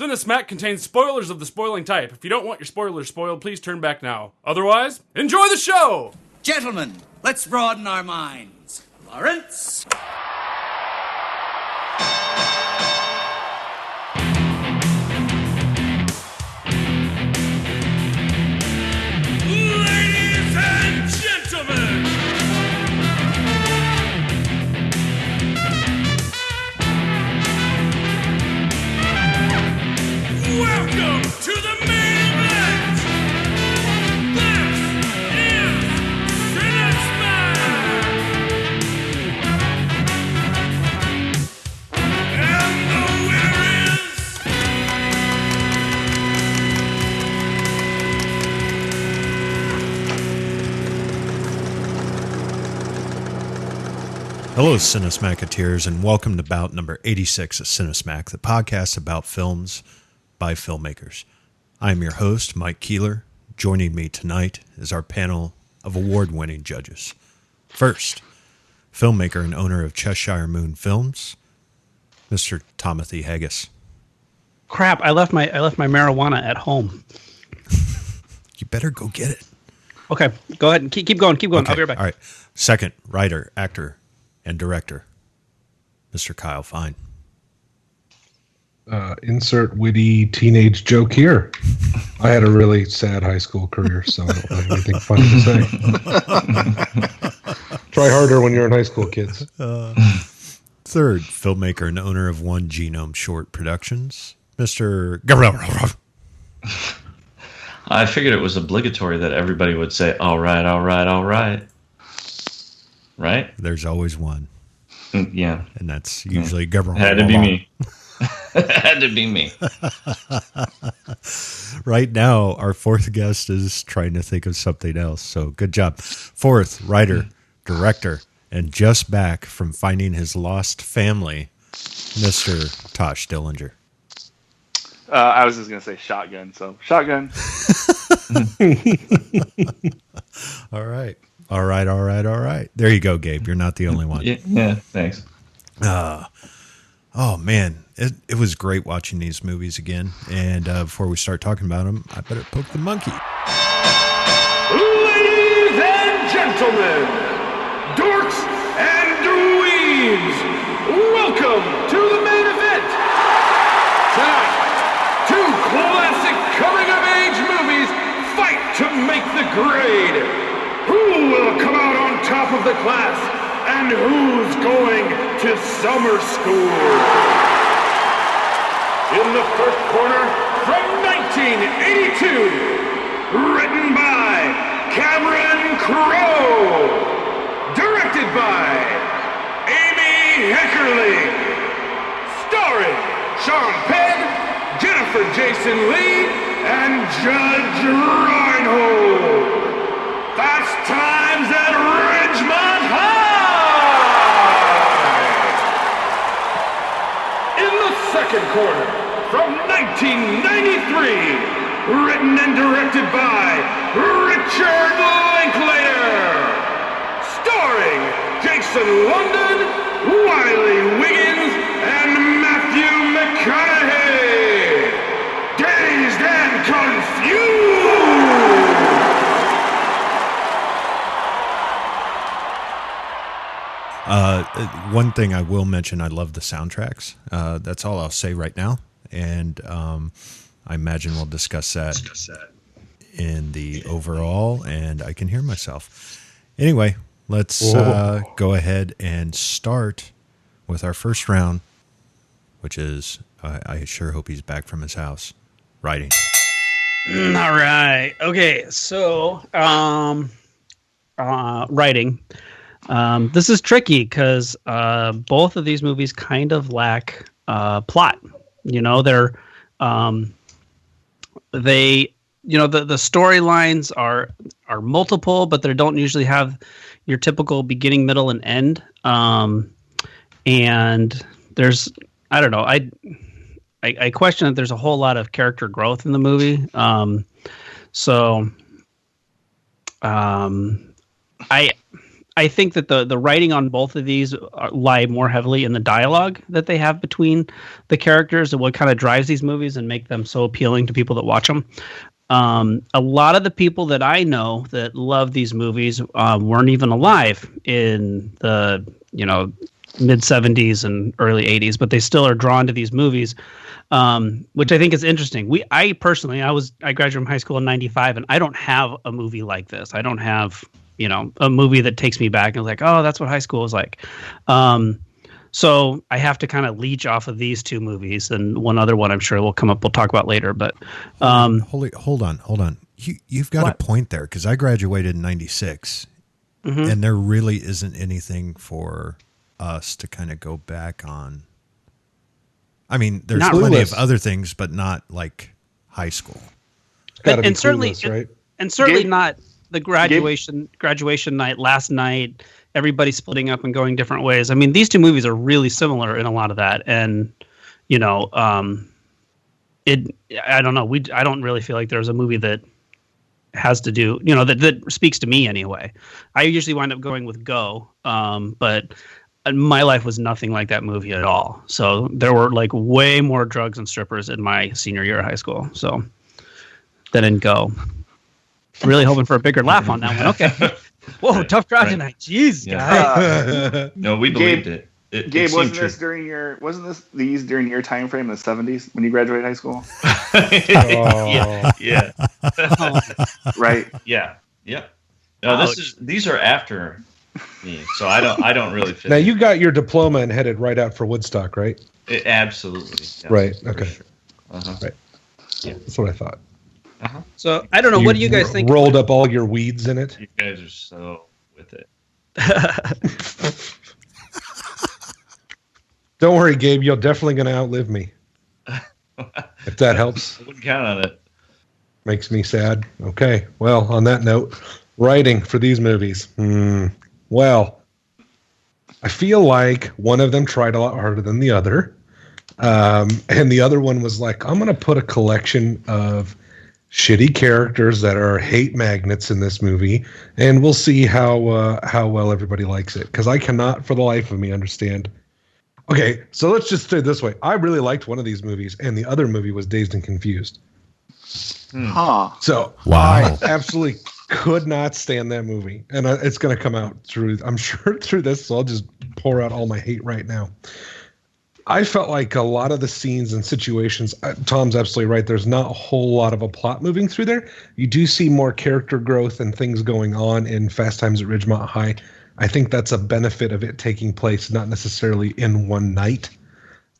Cinesmack contains spoilers of the spoiling type. If you don't want your spoilers spoiled, please turn back now. Otherwise, enjoy the show! Gentlemen, let's broaden our minds. Lawrence? Ladies and gentlemen! Welcome to the main event! This is Cinesmack! And the winner is... Hello, Cinesmacketeers, and welcome to bout number 86 of Cinesmack, the podcast about films by filmmakers. I am your host, Mike Keeler. Joining me tonight is our panel of award-winning judges. First, filmmaker and owner of Cheshire Moon Films, Mr. Timothy Haggis. Crap! I left my marijuana at home. You better go get it. Okay, go ahead and keep going. Okay, I'll be right back. all right. Second, writer, actor, and director, Mr. Kyle Fine. Insert witty teenage joke here. I had a really sad high school career, so I don't have anything funny to say. Try harder when you're in high school, kids. Third, filmmaker and owner of One Genome Short Productions, Mr. Gabriel. I figured it was obligatory that everybody would say, all right, all right, all right. Right? There's always one. Yeah. And that's usually Gabriel. Had to be me. Had to be me. Right now, our fourth guest is trying to think of something else. So good job. Fourth, writer, director, and just back from finding his lost family, Mr. Tosh Dillinger. I was just going to say shotgun, so shotgun. All right. All right. There you go, Gabe. You're not the only one. Yeah, thanks. Oh, man. It was great watching these movies again. And before we start talking about them, I better poke the monkey. Ladies and gentlemen, dorks and dweebs, welcome to the main event. Tonight, two classic coming-of-age movies fight to make the grade. Who will come out on top of the class, and who's going to summer school? In the first corner, from 1982, written by Cameron Crowe, directed by Amy Heckerling, starring Sean Penn, Jennifer Jason Leigh, and Judge Reinhold. Fast Times at Ridgemont High! In the second corner, from 1993, written and directed by Richard Linklater, starring Jason London, Wiley Wiggins, and Matthew McConaughey. Dazed and Confused! One thing I will mention, I love the soundtracks. That's all I'll say right now. And I imagine we'll discuss that in the overall, and I can hear myself. Anyway, let's go ahead and start with our first round, which is, I sure hope he's back from his house, writing. All right. Okay. So, writing. This is tricky because both of these movies kind of lack plot. You know, the storylines are multiple, but they don't usually have your typical beginning, middle, and end. And there's, I don't know, I question that there's a whole lot of character growth in the movie. I think that the writing on both of these lie more heavily in the dialogue that they have between the characters and what kind of drives these movies and make them so appealing to people that watch them. A lot of the people that I know that love these movies weren't even alive in the mid 70s and early 80s, but they still are drawn to these movies, which I think is interesting. I graduated from high school in 95, and I don't have a movie like this. I don't have a movie that takes me back and like, oh, that's what high school was like. So I have to kind of leech off of these two movies, and one other one I'm sure will come up. We'll talk about later. But hold on. You've got a point there, because I graduated in 96, and there really isn't anything for us to kind of go back on. I mean, there's plenty of other things, but not like high school. And certainly not the graduation night, last night, everybody splitting up and going different ways. I mean, these two movies are really similar in a lot of that. And, I don't know. I don't really feel like there's a movie that has to do, that speaks to me anyway. I usually wind up going with Go. But my life was nothing like that movie at all. So there were like way more drugs and strippers in my senior year of high school. So than in Go. Really hoping for a bigger laugh on that one. Okay. Whoa, tough crowd tonight. Jeez, guys. No, we believed it. Gabe, wasn't these during your time frame in the 70s when you graduated high school? Yeah. Right. Yeah. No, these are after me, so I don't really fit. Now you got your diploma and headed right out for Woodstock, right? Absolutely. Yeah, right. Okay. Sure. Right. Yeah, that's what I thought. So I don't know. What do you guys think? Rolled up all your weeds in it. You guys are so with it. Don't worry, Gabe. You're definitely going to outlive me. If that helps. I wouldn't count on it. Makes me sad. Okay. Well, on that note, writing for these movies. Well, I feel like one of them tried a lot harder than the other. And the other one was like, I'm going to put a collection of shitty characters that are hate magnets in this movie, and we'll see how well everybody likes it. Because I cannot, for the life of me, understand. Okay, so let's just say it this way: I really liked one of these movies, and the other movie was Dazed and Confused. So I absolutely could not stand that movie, and it's going to come out I'm sure through this. So I'll just pour out all my hate right now. I felt like a lot of the scenes and situations, Tom's absolutely right, there's not a whole lot of a plot moving through there. You do see more character growth and things going on in Fast Times at Ridgemont High. I think that's a benefit of it taking place not necessarily in one night.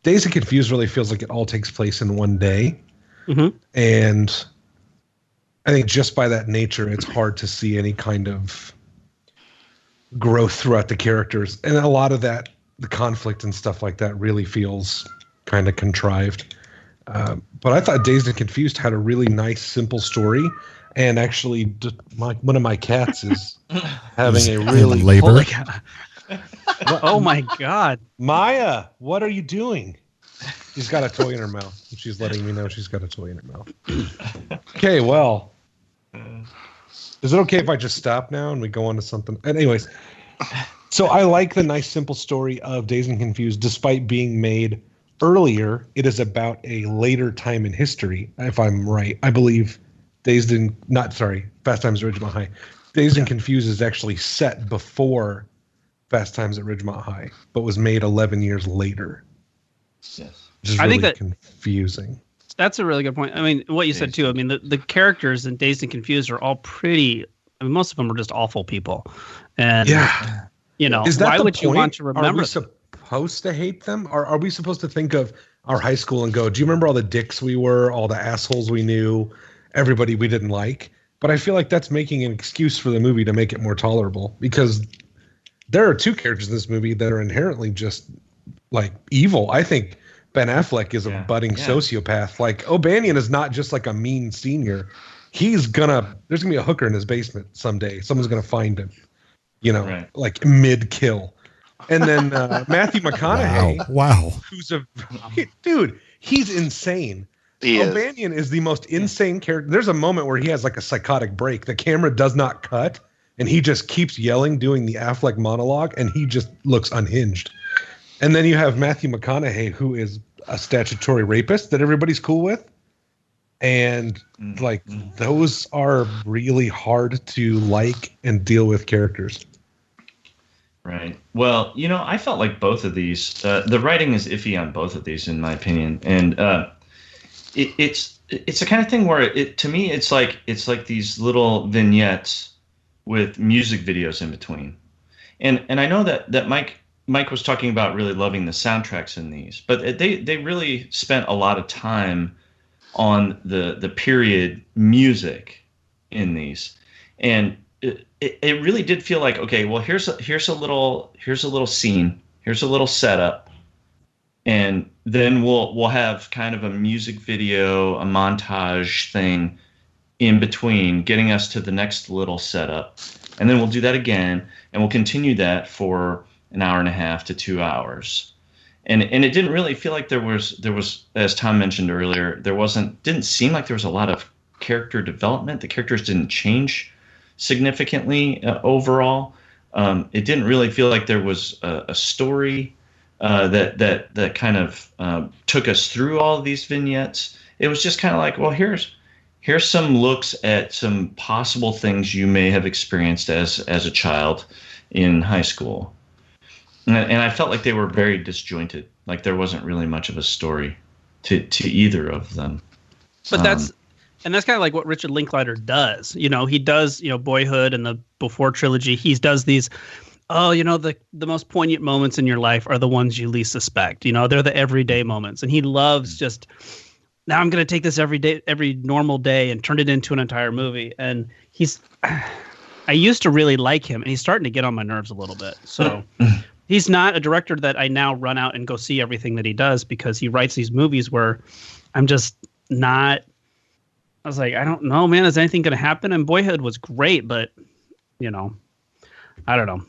Dazed and Confused really feels like it all takes place in one day. And I think just by that nature, it's hard to see any kind of growth throughout the characters. And a lot of that, the conflict and stuff like that, really feels kind of contrived. But I thought Dazed and Confused had a really nice, simple story. And actually, one of my cats is having a really labor. Oh my God, Maya, what are you doing? She's got a toy in her mouth. She's letting me know she's got a toy in her mouth. Okay, well, is it okay if I just stop now and we go on to something? And anyways, so I like the nice, simple story of Dazed and Confused, despite being made earlier. It is about a later time in history, if I'm right. I believe Fast Times at Ridgemont High. Dazed and Confused is actually set before Fast Times at Ridgemont High, but was made 11 years later. Yes. Which is really confusing. That's a really good point. I mean, what you said too. I mean, the characters in Dazed and Confused are all pretty. I mean, most of them are just awful people. And is that why the would point? you want to remember? Are we supposed to hate them? Or are we supposed to think of our high school and go, do you remember all the dicks we were, all the assholes we knew, everybody we didn't like? But I feel like that's making an excuse for the movie to make it more tolerable, because there are two characters in this movie that are inherently just like evil. I think Ben Affleck is a budding sociopath. Like, O'Banion is not just like a mean senior. There's gonna be a hooker in his basement someday. Someone's gonna find him, like mid-kill. And then Matthew McConaughey. Wow. Who's he's insane. O'Banion is the most insane character. There's a moment where he has like a psychotic break. The camera does not cut, and he just keeps yelling, doing the Affleck monologue, and he just looks unhinged. And then you have Matthew McConaughey, who is a statutory rapist that everybody's cool with. And like those are really hard to like and deal with characters. Right. Well, I felt like both of these, the writing is iffy on both of these, in my opinion. And it's the kind of thing where to me, it's like these little vignettes with music videos in between. And I know that Mike was talking about really loving the soundtracks in these, but they really spent a lot of time on the period music in these. And it really did feel like, okay, well, here's a little scene, here's a little setup, and then we'll have kind of a music video, a montage thing in between, getting us to the next little setup, and then we'll do that again, and we'll continue that for an hour and a half to 2 hours, and it didn't really feel like there was, as Tom mentioned earlier, didn't seem like there was a lot of character development. The characters didn't change significantly overall. It didn't really feel like there was a story that kind of took us through all of these vignettes. It was just kind of like, well, here's some looks at some possible things you may have experienced as a child in high school, and I felt like they were very disjointed. Like there wasn't really much of a story to either of them. But that's kind of like what Richard Linklater does. He does, Boyhood and the Before trilogy. He does these, the most poignant moments in your life are the ones you least suspect. They're the everyday moments. And he loves just, now I'm going to take this every normal day and turn it into an entire movie. And I used to really like him, and he's starting to get on my nerves a little bit. So he's not a director that I now run out and go see everything that he does, because he writes these movies where I'm just not. I was like, I don't know, man. Is anything going to happen? And Boyhood was great, but I don't know.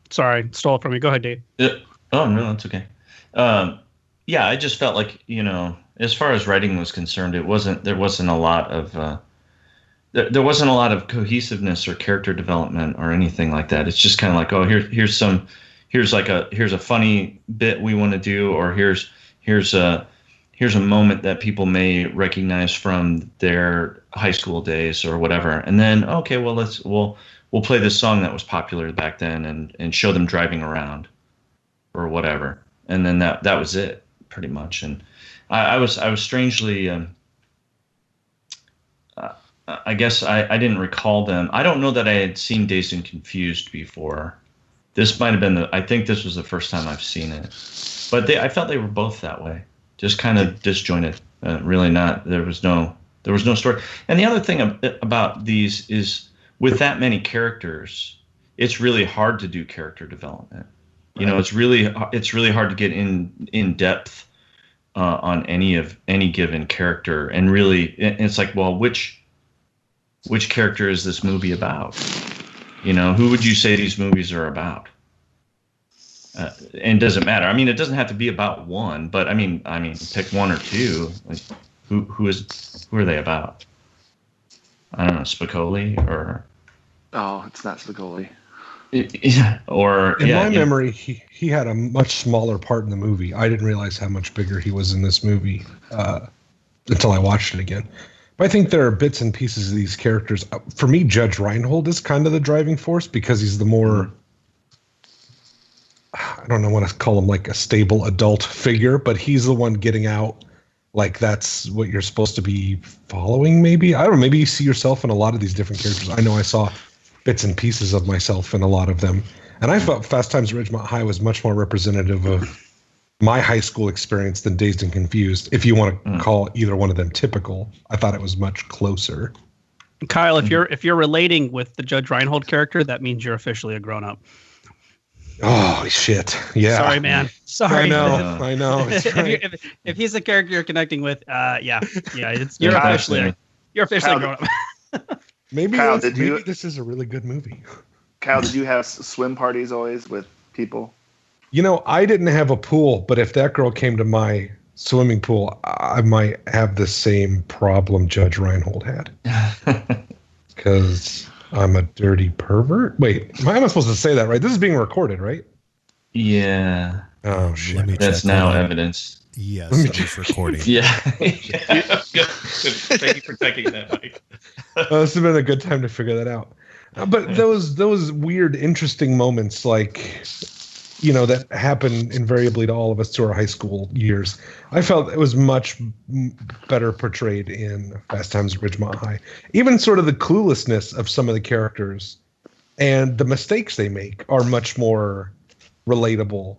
Sorry, stole it from me. Go ahead, Dave. Oh no, that's okay. Yeah, I just felt like as far as writing was concerned, there wasn't a lot of there wasn't a lot of cohesiveness or character development or anything like that. It's just kind of like, oh, here's a funny bit we want to do, or here's a moment that people may recognize from their high school days or whatever, and then okay, well we'll play this song that was popular back then and show them driving around or whatever, and then that was it pretty much. And I was strangely I guess I didn't recall them. I don't know that I had seen Dazed and Confused before. This might have been I think this was the first time I've seen it, but I felt they were both that way. Just kind of disjointed. Really not. There was no story. And the other thing about these is, with that many characters, it's really hard to do character development. Right. It's really hard to get in depth on any given character, and really, it's like, well, which character is this movie about? Who would you say these movies are about? And does it matter? I mean, it doesn't have to be about one, but I mean, pick one or two. Like, who are they about? I don't know, Spicoli or? Oh, it's not Spicoli. Yeah, or in my memory, he had a much smaller part in the movie. I didn't realize how much bigger he was in this movie until I watched it again. But I think there are bits and pieces of these characters. For me, Judge Reinhold is kind of the driving force, because he's the more. I don't know what to call him, like a stable adult figure, but he's the one getting out. Like that's what you're supposed to be following, maybe. I don't know. Maybe you see yourself in a lot of these different characters. I know I saw bits and pieces of myself in a lot of them. And I felt Fast Times at Ridgemont High was much more representative of my high school experience than Dazed and Confused. If you want to call either one of them typical, I thought it was much closer. Kyle, if you're relating with the Judge Reinhold character, that means you're officially a grown-up. Oh shit! Yeah. Sorry, man. Sorry. I know. If he's the character you're connecting with, yeah. You're officially Kyle, grown up. Maybe Kyle, this is a really good movie. Kyle, did you have swim parties always with people? I didn't have a pool, but if that girl came to my swimming pool, I might have the same problem Judge Reinhold had. Because I'm a dirty pervert. Wait, am I supposed to say that right? This is being recorded, right? Yeah. Oh shit! That's now evidence. Yes, it was recording. Yeah. Good. Thank you for checking that, Mike. This has been a good time to figure that out. But those weird, interesting moments, like, you know, that happen invariably to all of us through our high school years, I felt it was much better portrayed in Fast Times at Ridgemont High. Even sort of the cluelessness of some of the characters and the mistakes they make are much more relatable.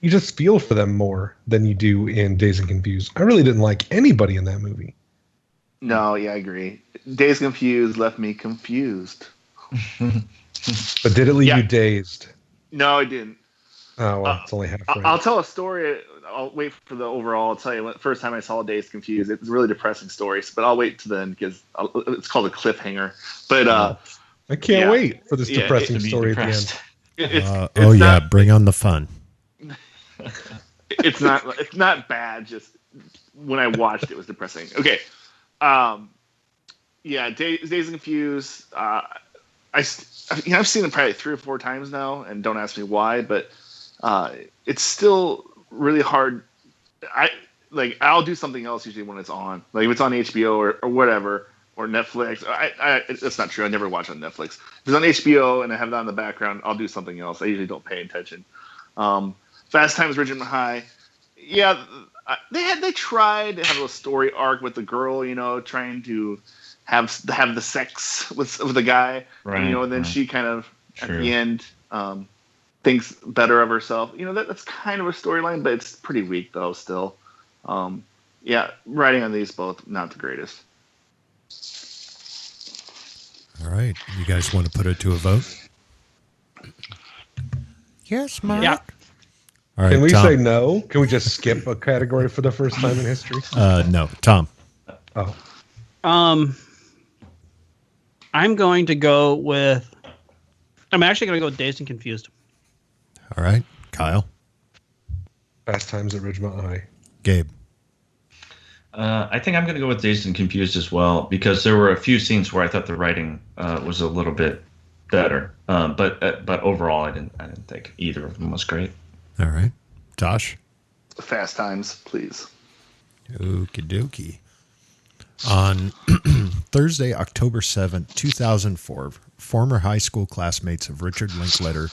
You just feel for them more than you do in Dazed and Confused. I really didn't like anybody in that movie. No, yeah, I agree. Dazed and Confused left me confused. But did it leave you dazed? No, it didn't. Oh, well, it's only half right. I'll tell a story. I'll wait for the overall. I'll tell you, the first time I saw Dazed Confused, it was a really depressing story, but I'll wait to then because it's called a cliffhanger. But I can't wait for this depressing story at the end. Bring on the fun. It's not bad. Just when I watched it was depressing. Okay. Dazed and Confused. I've seen it probably 3 or 4 times now, and don't ask me why, but it's still really hard. I'll do something else usually when it's on. Like if it's on HBO or whatever, or Netflix. That's not true. I never watch on Netflix. If it's on HBO and I have it on in the background, I'll do something else. I usually don't pay attention. Fast Times at Ridgemont High. Yeah, they tried to have a story arc with the girl, you know, trying to have the sex with the guy, right? And, you know, and then she kind of at the end thinks better of herself. You know, that's kind of a storyline, but it's pretty weak though. Still, writing on these both not the greatest. All right, you guys want to put it to a vote? Yes, Mark. Yeah. All right, can we Tom. say no? Can we just skip a category for the first time in history? No, Tom. Oh. I'm going to go with. I'm actually going to go with Dazed and Confused. All right, Kyle. Fast Times at Ridgemont High. Gabe. I think I'm going to go with Dazed and Confused as well, because there were a few scenes where I thought the writing was a little bit better, but overall, I didn't think either of them was great. All right, Josh. Fast Times, please. Okie dokie. On Thursday, October 7th, 2004, former high school classmates of Richard Linklater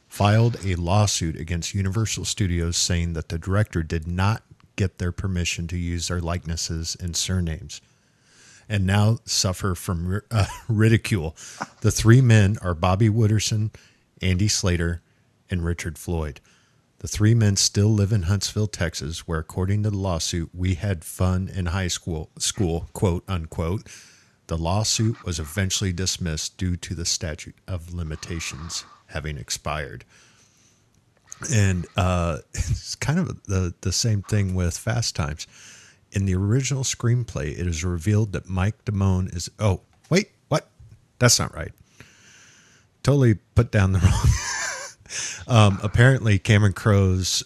filed a lawsuit against Universal Studios saying that the director did not get their permission to use their likenesses and surnames, and now suffer from ridicule. The 3 men are Bobby Wooderson, Andy Slater, and Richard Floyd. The 3 men still live in Huntsville, Texas, where, according to the lawsuit, we had fun in high school, quote unquote. The lawsuit was eventually dismissed due to the statute of limitations having expired. And it's kind of the same thing with Fast Times. In the original screenplay, it is revealed that Mike Damone is... Oh, wait, what? That's not right. Totally put down the wrong... Apparently, Cameron Crowe's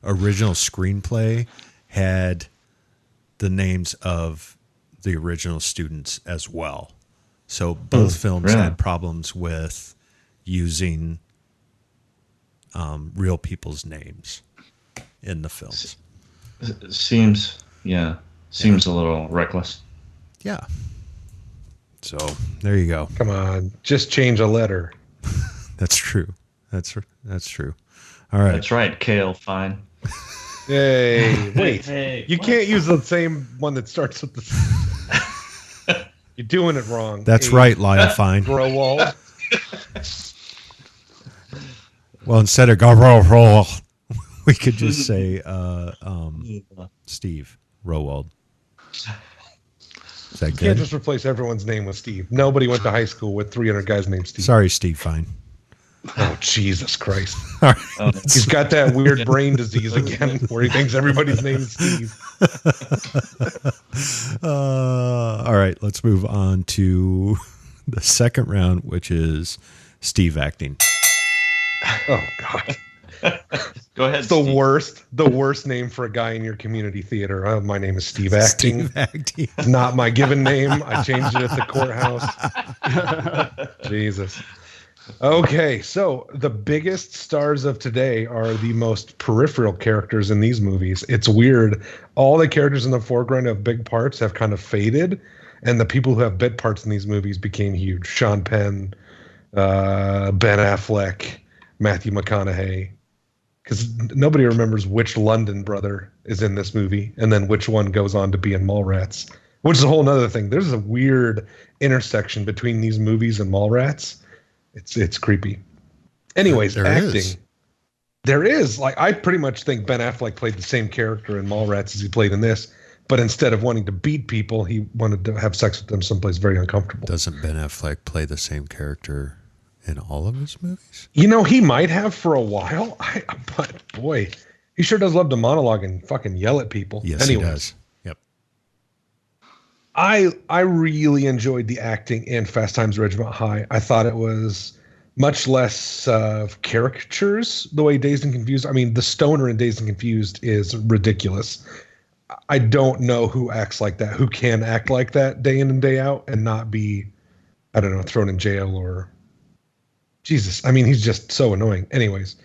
original screenplay had the names of the original students as well. So both films had problems with using real people's names in the films. Seems a little reckless. Yeah. So there you go. Come on, just change a letter. That's true. That's true. All right. That's right. Kale, fine. Hey, wait. You what? can't use the same one that starts with the... You're doing it wrong. That's right, Lyle Fine. Growald. Well, instead of roll, we could just say Steve Rowald. Is that You can't good? just replace everyone's name with Steve. Nobody went to high school with 300 guys named Steve. Sorry, Steve Fine. Oh, Jesus Christ. All right. He's got that weird brain disease again where he thinks everybody's name is Steve. All right, let's move on to the second round, which is Steve acting. Oh, God. Go ahead. It's the Steve. worst name for a guy in your community theater. My name is Steve Acting. Steve Acting. It's not my given name. I changed it at the courthouse. Jesus. Okay, so the biggest stars of today are the most peripheral characters in these movies. It's weird. All the characters in the foreground of big parts have kind of faded, and the people who have bit parts in these movies became huge. Sean Penn, Ben Affleck, Matthew McConaughey. Because nobody remembers which London brother is in this movie, and then which one goes on to be in Mallrats, which is a whole other thing. There's a weird intersection between these movies and Mallrats. It's creepy. Anyways, There acting. is. There is. Like, I pretty much think Ben Affleck played the same character in Mallrats as he played in this, but instead of wanting to beat people, he wanted to have sex with them someplace very uncomfortable. Doesn't Ben Affleck play the same character in all of his movies? You know, he might have for a while, but boy, he sure does love to monologue and fucking yell at people. Yes, Anyways, he does. Yep. I really enjoyed the acting in Fast Times at Ridgemont High. I thought it was much less caricatures the way Dazed and Confused. I mean, the stoner in Dazed and Confused is ridiculous. I don't know who acts like that, who can act like that day in and day out and not be, I don't know, thrown in jail or... Jesus, I mean, he's just so annoying. Anyways,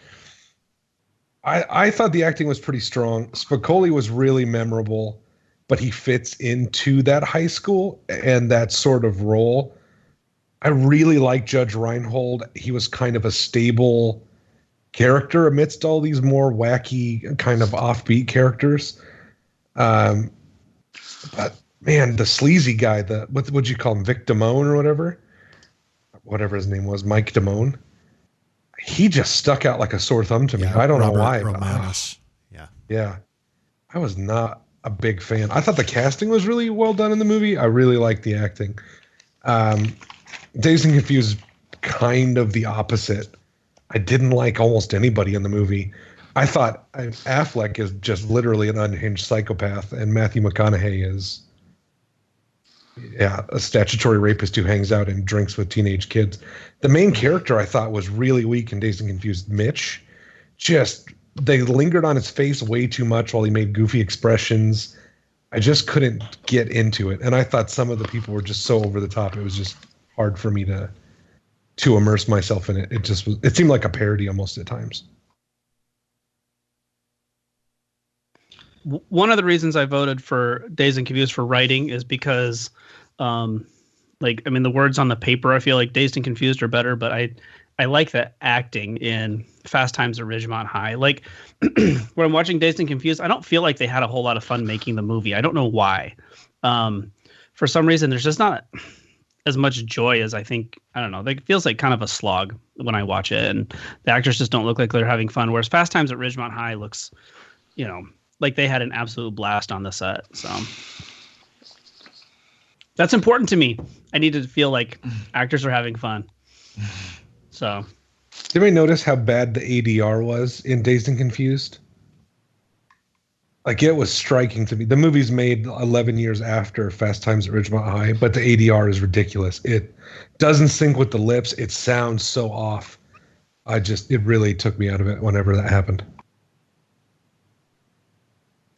I thought the acting was pretty strong. Spicoli was really memorable, but he fits into that high school and that sort of role. I really like Judge Reinhold. He was kind of a stable character amidst all these more wacky, kind of offbeat characters. But man, the sleazy guy, what would you call him, Vic Damone or whatever his name was, Mike Damone. He just stuck out like a sore thumb to me. I don't know why. Romanus. Yeah. I was not a big fan. I thought the casting was really well done in the movie. I really liked the acting. Dazed and Confused is kind of the opposite. I didn't like almost anybody in the movie. I thought Affleck is just literally an unhinged psychopath, and Matthew McConaughey is a statutory rapist who hangs out and drinks with teenage kids. The main character I thought was really weak in Dazed and Confused, Mitch. They lingered on his face way too much while he made goofy expressions. I just couldn't get into it. And I thought some of the people were just so over the top. It was just hard for me to immerse myself in it. It seemed like a parody almost at times. One of the reasons I voted for Dazed and Confused for writing is because, the words on the paper, I feel like Dazed and Confused are better, but I like the acting in Fast Times at Ridgemont High. Like, when I'm watching Dazed and Confused, I don't feel like they had a whole lot of fun making the movie. I don't know why. For some reason, there's just not as much joy as I think. I don't know. It feels like kind of a slog when I watch it, and the actors just don't look like they're having fun. Whereas Fast Times at Ridgemont High looks, like they had an absolute blast on the set. So that's important to me. I need to feel like actors are having fun. So, did anybody notice how bad the ADR was in Dazed and Confused? Like, it was striking to me. The movie's made 11 years after Fast Times at Ridgemont High, but the ADR is ridiculous. It doesn't sync with the lips. It sounds so off. It really took me out of it whenever that happened.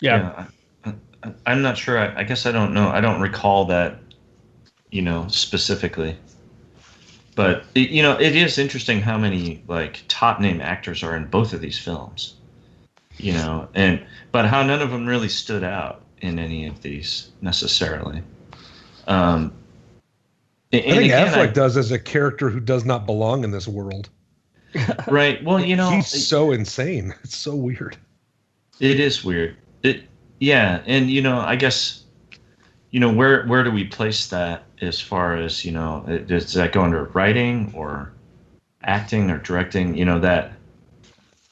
Yeah. I'm not sure. I guess I don't know. I don't recall that, specifically. But, it is interesting how many, top name actors are in both of these films. But how none of them really stood out in any of these necessarily. I think Affleck does as a character who does not belong in this world. Right. Well, he's so insane. It's so weird. It is weird. Yeah, and I guess where do we place that as far as does that go under writing or acting or directing?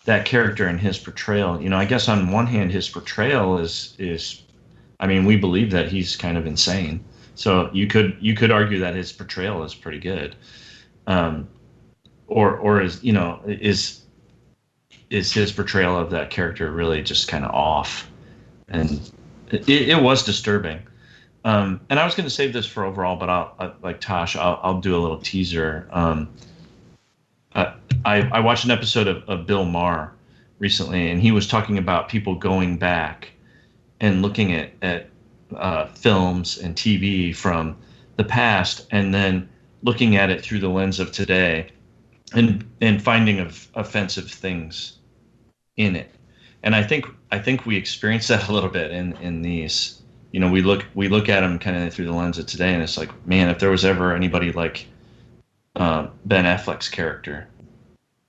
That character and his portrayal. I guess on one hand, his portrayal is we believe that he's kind of insane. So you could argue that his portrayal is pretty good, or is his portrayal of that character really just kind of off? And it was disturbing. And I was going to save this for overall, but like Tosh, I'll do a little teaser. I watched an episode of Bill Maher, recently, and he was talking about people going back and looking at films and TV from the past, and then looking at it through the lens of today, and finding offensive things in it. And I think we experience that a little bit in these. You know, we look at them kind of through the lens of today, and it's like, man, if there was ever anybody like Ben Affleck's character,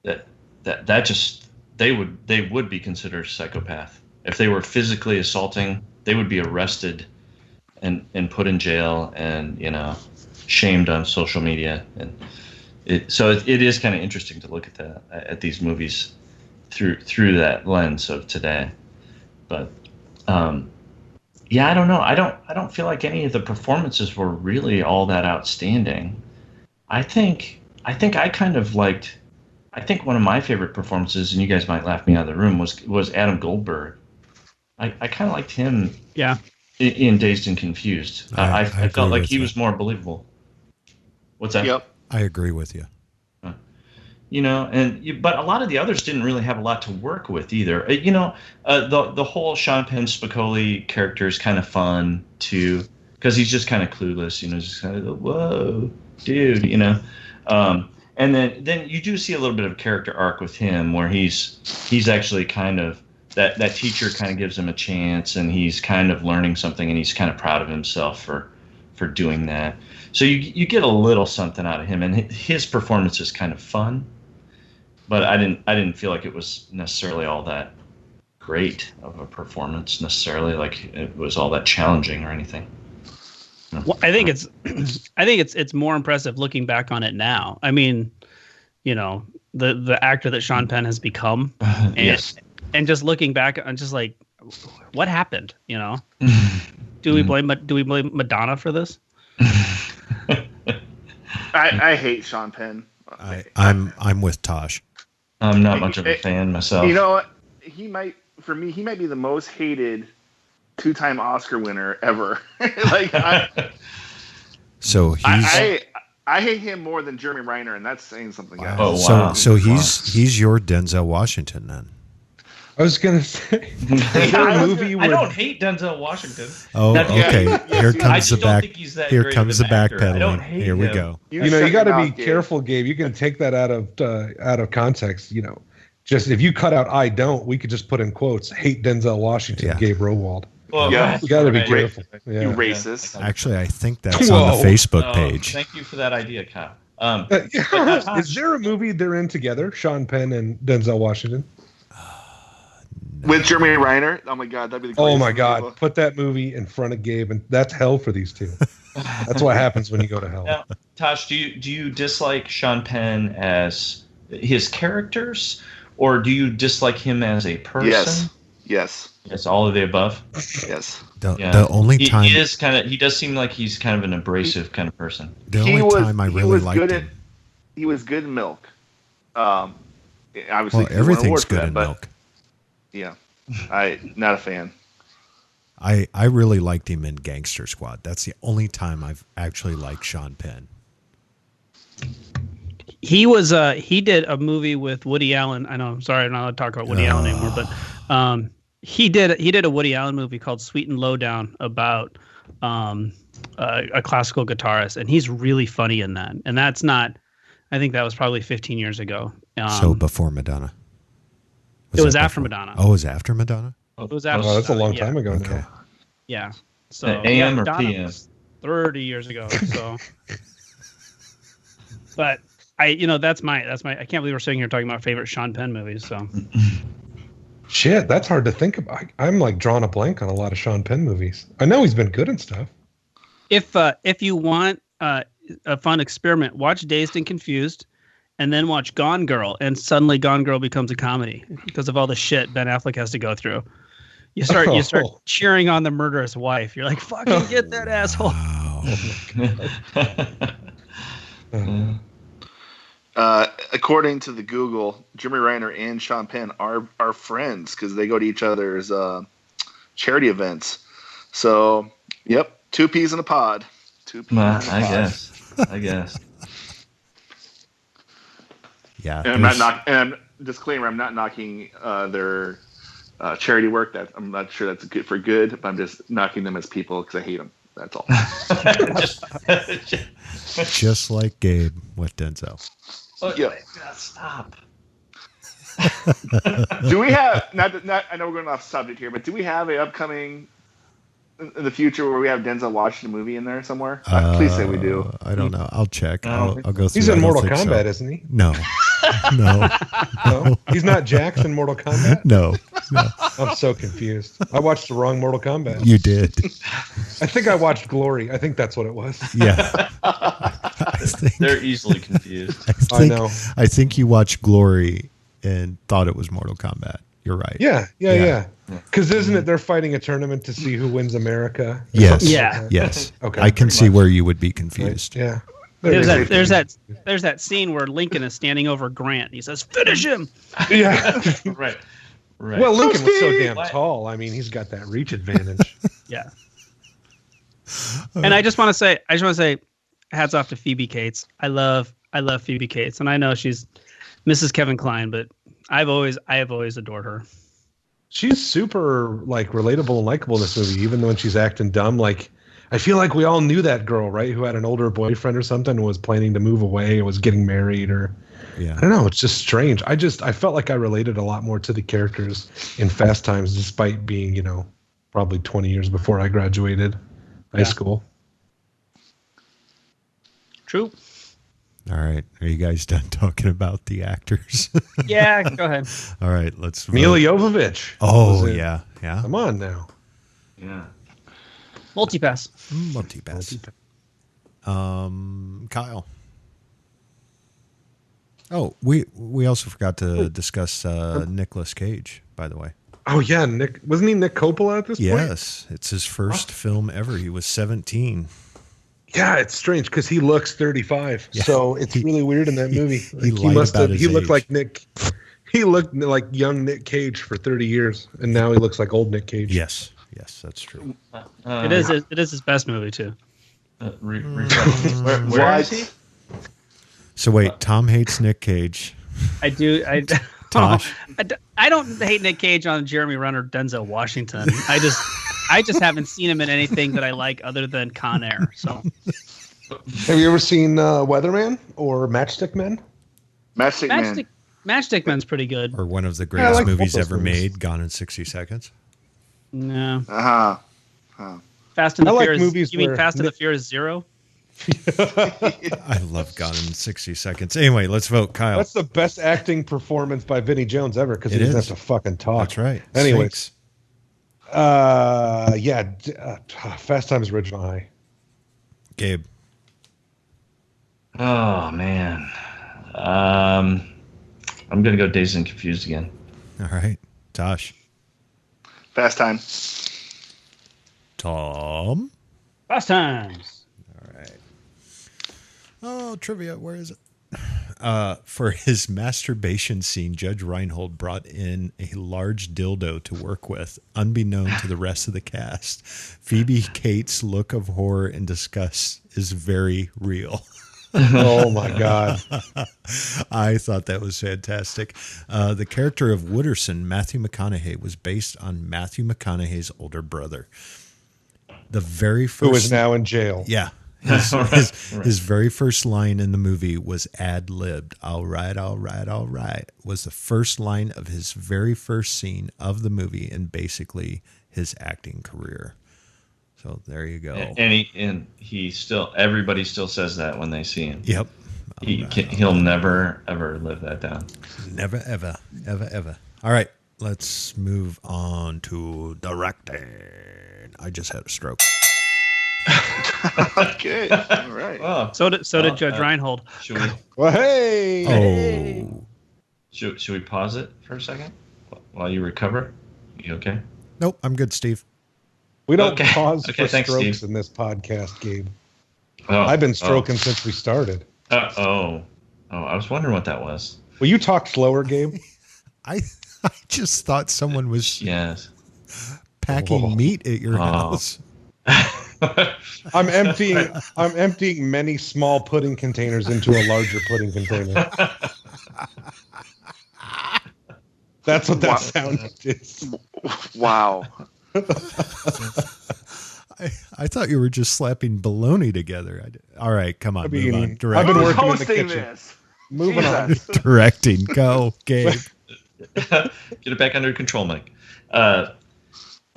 that just they would be considered psychopath. If they were physically assaulting, they would be arrested and put in jail, and, you know, shamed on social media. And it is kind of interesting to look at these movies through that lens of today. But yeah, I don't know. I don't feel like any of the performances were really all that outstanding. I think I kind of liked. I think one of my favorite performances, and you guys might laugh me out of the room, was Adam Goldberg. I kind of liked him. Yeah. In Dazed and Confused, I felt like he was more believable. What's that? Yep. I agree with you. You know, but a lot of the others didn't really have a lot to work with either. You know, the whole Sean Penn Spicoli character is kind of fun too, because he's just kind of clueless. You know, just kind of, whoa, dude. You know, and then you do see a little bit of character arc with him, where he's actually kind of that teacher kind of gives him a chance, and he's kind of learning something, and he's kind of proud of himself for doing that. So you get a little something out of him, and his performance is kind of fun. But I didn't feel like it was necessarily all that great of a performance necessarily, like it was all that challenging or anything. Well, I think it's more impressive looking back on it now. I mean, you know, the actor that Sean Penn has become, and, yes. And just looking back on just like, what happened? You know, do we blame Madonna for this? I hate Sean Penn. I'm with Tosh. I'm not much of a fan myself. You know what? He might be the most hated 2-time Oscar winner ever. So he's. I hate him more than Jeremy Renner, and that's saying something. Wow. Else. Oh, wow. So he's your Denzel Washington then. I was gonna say, is there a movie I don't hate Denzel Washington. Oh, okay. Here comes the back. Here comes the backpedaling. Here we go. You got to be careful, Gabe. You can take that out of context. You know, just if you cut out "I don't," we could just put in quotes "hate Denzel Washington," Yeah. Gabe Rowald. Well, Yeah. You got to be careful. Yeah. You racist. Actually, I think that's on the Facebook page. Thank you for that idea, Kyle. Is there a movie they're in together, Sean Penn and Denzel Washington? With Jeremy Renner? Oh my God, that'd be the greatest. Oh my God! movie. Put that movie in front of Gabe, and that's hell for these two. That's what happens when you go to hell. Now, Tosh, do you dislike Sean Penn as his characters, or do you dislike him as a person? Yes. It's all of the above. Yes. The only time he does seem like he's kind of an abrasive kind of person. the only time I really liked him. He was good in Milk. Obviously, Well, he won an everything's award for good that, in but, Milk. Yeah, not a fan. I really liked him in Gangster Squad. That's the only time I've actually liked Sean Penn. He did a movie with Woody Allen. I know, I'm sorry, I'm not allowed to talk about Woody Allen anymore, but he did a Woody Allen movie called Sweet and Lowdown about a classical guitarist, and he's really funny in that. And that's not, I think that was probably 15 years ago. So before Madonna. It was after Madonna. Oh, it was after Madonna? It was after. Oh, that's a long yeah. time ago Okay. now. Yeah. So AM or Madonna PM? was 30 years ago. So, but that's my. I can't believe we're sitting here talking about favorite Sean Penn movies. So. Shit, that's hard to think about. I'm like drawing a blank on a lot of Sean Penn movies. I know he's been good and stuff. If you want a fun experiment, watch Dazed and Confused, and then watch Gone Girl, and suddenly Gone Girl becomes a comedy because of all the shit Ben Affleck has to go through. You start cheering on the murderous wife. You're like, fucking get that asshole. According to the Google, Jeremy Renner and Sean Penn are friends because they go to each other's charity events. So, yep, 2 peas in a pod. 2 peas in a pod. I guess. Yeah. And I'm disclaimer: I'm not knocking their charity work. That I'm not sure that's good for good, but I'm just knocking them as people because I hate them. That's all. Just like Gabe with Denzel. Yeah. Stop. Do we have not? I know we're going off subject here, but do we have an upcoming in the future where we have Denzel watching a movie in there somewhere? Please say we do. I don't know. I'll check. I'll go through. He's in I don't Mortal think Kombat, so. isn't he? No. No. No, he's not Jax in Mortal Kombat. No. I'm so confused. I watched the wrong Mortal Kombat. You did. I think I watched Glory. I think that's what it was. Yeah. They're easily confused. I know. I think you watched Glory and thought it was Mortal Kombat. You're right. Yeah. Because isn't it they're fighting a tournament to see who wins America? Yes. Yeah. Yes. Okay. I can see where you would be confused. Yeah. There's that scene where Lincoln is standing over Grant. He says, "Finish him." Yeah. Right. Well, Lincoln was so damn tall. I mean, he's got that reach advantage. Yeah. And I just want to say, hats off to Phoebe Cates. I love Phoebe Cates, and I know she's Mrs. Kevin Kline, but I have always adored her. She's super like relatable and likable in this movie, even when she's acting dumb. Like, I feel like we all knew that girl, right? Who had an older boyfriend or something and was planning to move away or was getting married or Yeah. I don't know. It's just strange. I felt like I related a lot more to the characters in Fast Times, despite being, probably 20 years before I graduated high school. True. All right. Are you guys done talking about the actors? Yeah, go ahead. All right. Let's vote. Mila Jovovich. Oh, was it. yeah. Yeah. Come on now. Yeah. Multipass. Multipass. Kyle. Oh, we also forgot to discuss Nicolas Cage, by the way. Oh, yeah. Wasn't he Nick Coppola at this point? Yes. It's his first film ever. He was 17. Yeah, it's strange because he looks 35. Yeah. So it's really weird in that movie. He lied about his he looked age. like Nick. He looked like young Nick Cage for 30 years, and now he looks like old Nick Cage. Yes. Yes, that's true. It is his best movie too. Where is he? So wait, Tom hates Nick Cage. I do. Tosh? I don't hate Nick Cage on Jeremy Renner, Denzel Washington. I just haven't seen him in anything that I like other than Con Air. So, Have you ever seen Weatherman or Matchstick Men? Matchstick Man's pretty good. Or one of the greatest like both movies those ever movies. made, Gone in 60 Seconds. No. Uh-huh. Fast and the I like Furious. movies You mean where Fast and the Furious 0? I love Gone in 60 Seconds. Anyway, let's vote. Kyle. That's the best acting performance by Vinnie Jones ever because he It doesn't is. have to fucking talk. That's right. Anyways, Sphinx. Fast Times at Ridgemont High. Gabe. Oh man. I'm gonna go Dazed and Confused again. All right. Tosh. Fast Time. Tom. Fast Times. All right. Oh, trivia. Where is it? For his masturbation scene, Judge Reinhold brought in a large dildo to work with, unbeknown to the rest of the cast. Phoebe Cates' look of horror and disgust is very real. Oh my God. I thought that was fantastic. The character of Wooderson, Matthew McConaughey, was based on Matthew McConaughey's older brother. The very first, Who is now in jail. yeah, his very first line in the movie was ad-libbed. All right, was the first line of his very first scene of the movie and basically his acting career. So there you go. And he still, everybody still says that when they see him. Yep. He'll never ever live that down. Never, ever. All right, let's move on to directing. I just had a stroke. Okay. All right. Oh, So did Judge Reinhold. should we Well, hey. Oh. should we pause it for a second while you recover? You okay? Nope, I'm good, Steve. We don't Okay. pause Okay, for thanks, strokes Steve. in this podcast, Gabe. Oh, I've been stroking since we started. Oh, I was wondering what that was. Will you talk slower, Gabe? I just thought someone was Yes. packing meat at your house. I'm emptying many small pudding containers into a larger pudding container. That's what that sound is. Wow. I thought you were just slapping baloney together. All right, come on, move on. I've Directing. been Who's working in the hosting kitchen. this? Moving on. Jesus. Directing. Go, Gabe. Get it back under control, Mike.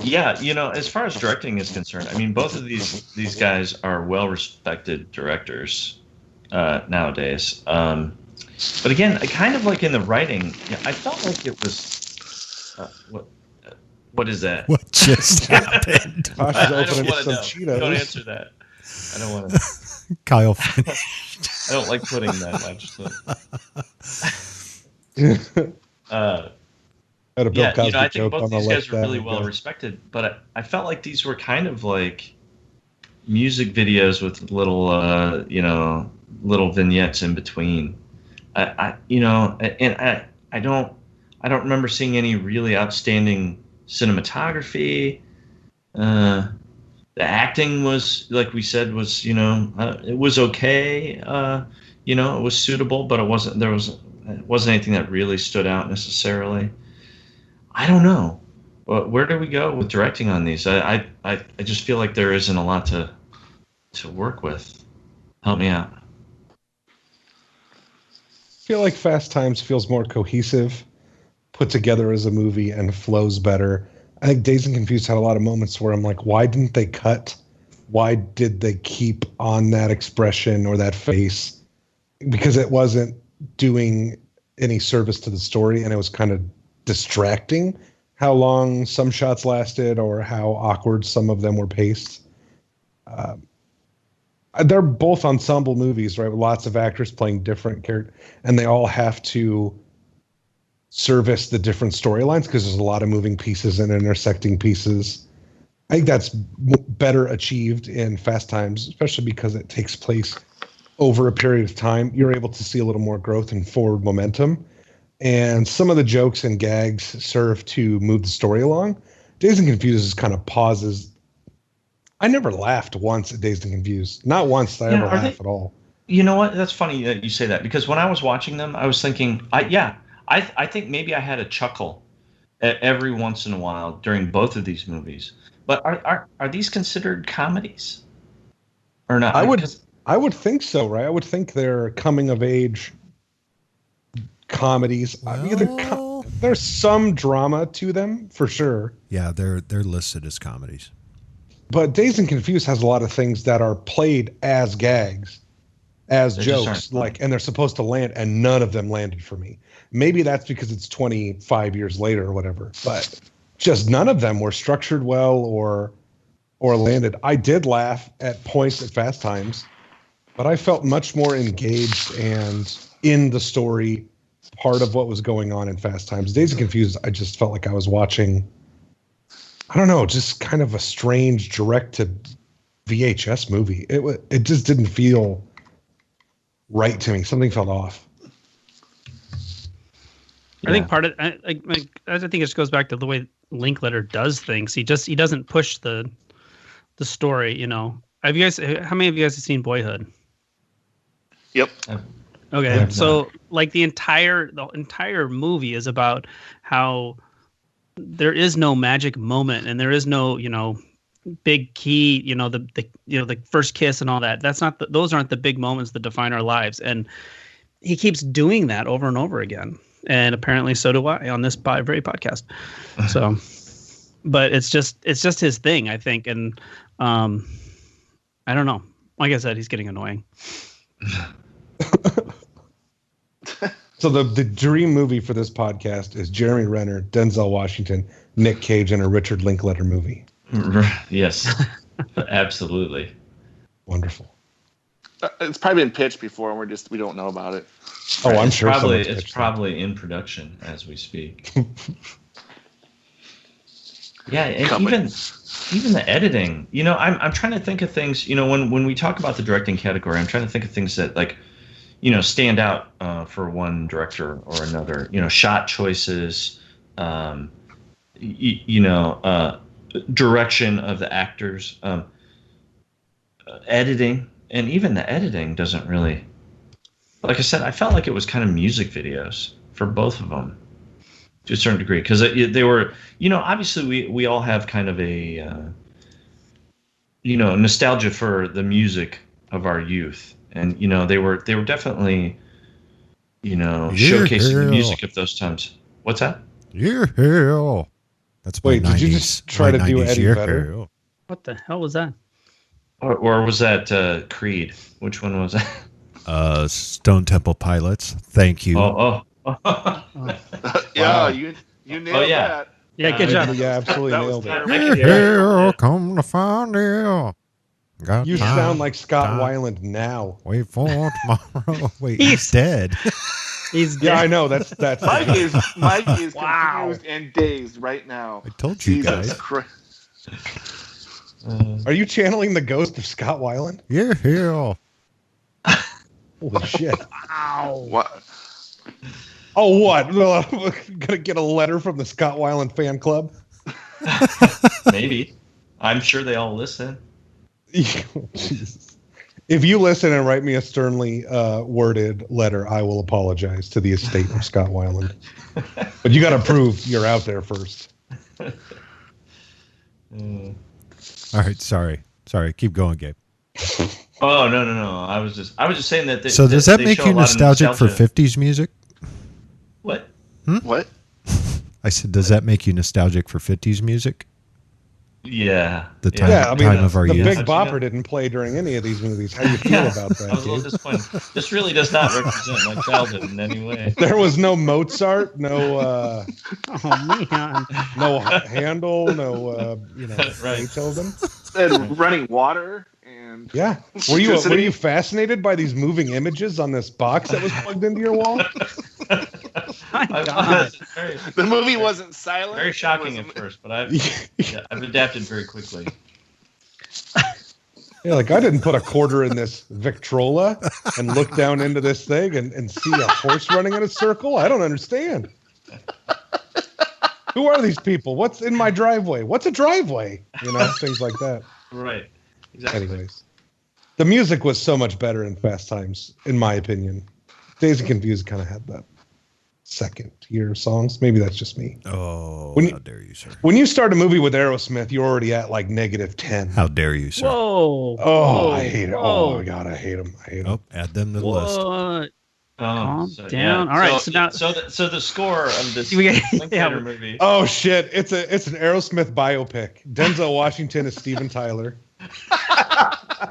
Yeah, as far as directing is concerned, I mean, both of these guys are well-respected directors nowadays. But again, kind of like in the writing, I felt like it was what is that? What just happened? Tosh is I don't opening want to some know. Cheetos. Don't answer that. I don't want to. Kyle finished. I don't like pudding that much. So. Had a Bill Yeah, Cosby I think joke both on the these guys left are really there. well respected, but I felt like these were kind of like music videos with little, little vignettes in between. I don't remember seeing any really outstanding cinematography. The acting was, like we said, was it was okay. It was suitable, but it wasn't anything that really stood out necessarily. I don't know. Where do we go with directing on these? I just feel like there isn't a lot to work with. Help me out. I feel like Fast Times feels more cohesive, put together as a movie, and flows better. I think Dazed and Confused had a lot of moments where I'm like, why didn't they cut? Why did they keep on that expression or that face? Because it wasn't doing any service to the story, and it was kind of distracting how long some shots lasted or how awkward some of them were paced. They're both ensemble movies, right? With lots of actors playing different characters, and they all have to service the different storylines because there's a lot of moving pieces and intersecting pieces. I think that's better achieved in Fast Times, especially because it takes place over a period of time. You're able to see a little more growth and forward momentum. And some of the jokes and gags serve to move the story along. Dazed and Confused is kind of pauses. I never laughed once at Dazed and Confused. Not once did I ever laugh at all. You know what? That's funny that you say that, because when I was watching them, I was thinking, I think maybe I had a chuckle every once in a while during both of these movies. But are these considered comedies or not? I would think so, right? I would think they're coming of age comedies. Well, There's some drama to them for sure. yeah, they're listed as comedies. But Dazed and Confused has a lot of things that are played as gags, as They just jokes, aren't. and they're supposed to land, and none of them landed for me. Maybe that's because it's 25 years later or whatever, but just none of them were structured well or landed. I did laugh at points at Fast Times, but I felt much more engaged and in the story, part of what was going on in Fast Times. Dazed and Confused, I just felt like I was watching, I don't know, just kind of a strange direct to VHS movie. It just didn't feel right to me. Something felt off. I think part of I think it just goes back to the way Linklater does things. He doesn't push the story. Have you guys? How many of you guys have seen Boyhood? Yep. Okay, so like the entire movie is about how there is no magic moment and there is no big key. The first kiss and all that. Those aren't the big moments that define our lives. And he keeps doing that over and over again. And apparently so do I on this very podcast. So, but it's just his thing, I think. And I don't know. Like I said, he's getting annoying. So the dream movie for this podcast is Jeremy Renner, Denzel Washington, Nick Cage, and a Richard Linklater movie. Yes, absolutely. Wonderful. It's probably been pitched before, and we don't know about it. Oh, I'm sure It's probably in production as we speak. Yeah, and even the editing. I'm trying to think of things. When we talk about the directing category, I'm trying to think of things that stand out for one director or another. Shot choices, direction of the actors, editing, and even the editing doesn't really. Like I said, I felt like it was kind of music videos for both of them. to a certain degree, because they were, obviously we all have kind of a nostalgia for the music of our youth, and they were definitely showcasing the music of those times. What's that? Yeah, that's my Wait, 90s, did you just try to do 90s Eddie year. Vedder? What the hell was that? Or was that Creed? Which one was that? Stone Temple Pilots. Thank you. Yeah, you nailed yeah. that. Yeah, good job. Yeah, absolutely That was nailed it. terrible. Here, come to find you. Got You time, sound like Scott time. Weiland now. Wait for tomorrow. Wait, he's dead. He's Yeah, dead. I know. That's Mike is Wow. confused and dazed right now. I told you Jesus guys. Christ. Are you channeling the ghost of Scott Weiland? You're here. Holy shit. What? Oh, what? We're gonna get a letter from the Scott Weiland fan club? Maybe. I'm sure they all listen. Jesus. If you listen and write me a sternly worded letter, I will apologize to the estate of Scott Weiland. But you got to prove you're out there first. All right, sorry. Keep going, Gabe. Oh no! I was just saying that. So does that they make show you a lot of nostalgic for nostalgia. 50s music? What? What? I said, does that make you nostalgic for 50s music? Yeah. The time, Yeah, I mean, time of our the youth. Big Bopper didn't play during any of these movies. How do you feel about I was a little that, disappointed. This really does not represent my childhood in any way. dude? There was no Mozart, no Oh man. no Handel, no Right. Beethoven. And running water and Yeah. Were you fascinated by these moving images on this box that was plugged into your wall? My I God. was very, the movie wasn't silent. very shocking It at was- first, but I've adapted very quickly. Yeah, like I didn't put a quarter in this Victrola and look down into this thing and see a horse running in a circle. I don't understand. Who are these people? What's in my driveway? What's a driveway? Things like that. Right. Exactly. Anyways, the music was so much better in Fast Times, in my opinion. Dazed and Confused kind of had that second tier songs. Maybe that's just me. Oh, When you- how dare you, sir. When you start a movie with Aerosmith, you're already at like -10. How dare you, sir. Whoa. Oh, I hate it. Oh, Whoa. my God, I hate them. Oh, add them to the list. What? Calm So, down. yeah. All right. So now So the score of this We got- Linklater yeah. movie. Oh, shit. It's an Aerosmith biopic. Denzel Washington is Steven Tyler.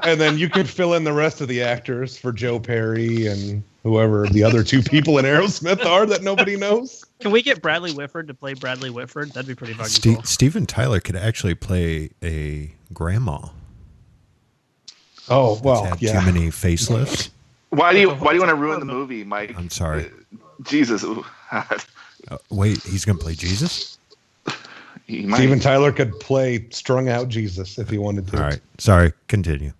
And then you could fill in the rest of the actors for Joe Perry and whoever the other two people in Aerosmith are that nobody knows. can we get Bradley Whitford to play Bradley Whitford? That'd be pretty fucking cool. Steven Tyler could actually play a grandma. Oh, well, Had yeah. too many facelifts. Why do you want to ruin the movie, Mike? I'm sorry. Jesus. Ooh. Wait, he's going to play Jesus? He might. Steven Tyler could play strung out Jesus if he wanted to. All right. Sorry. Continue.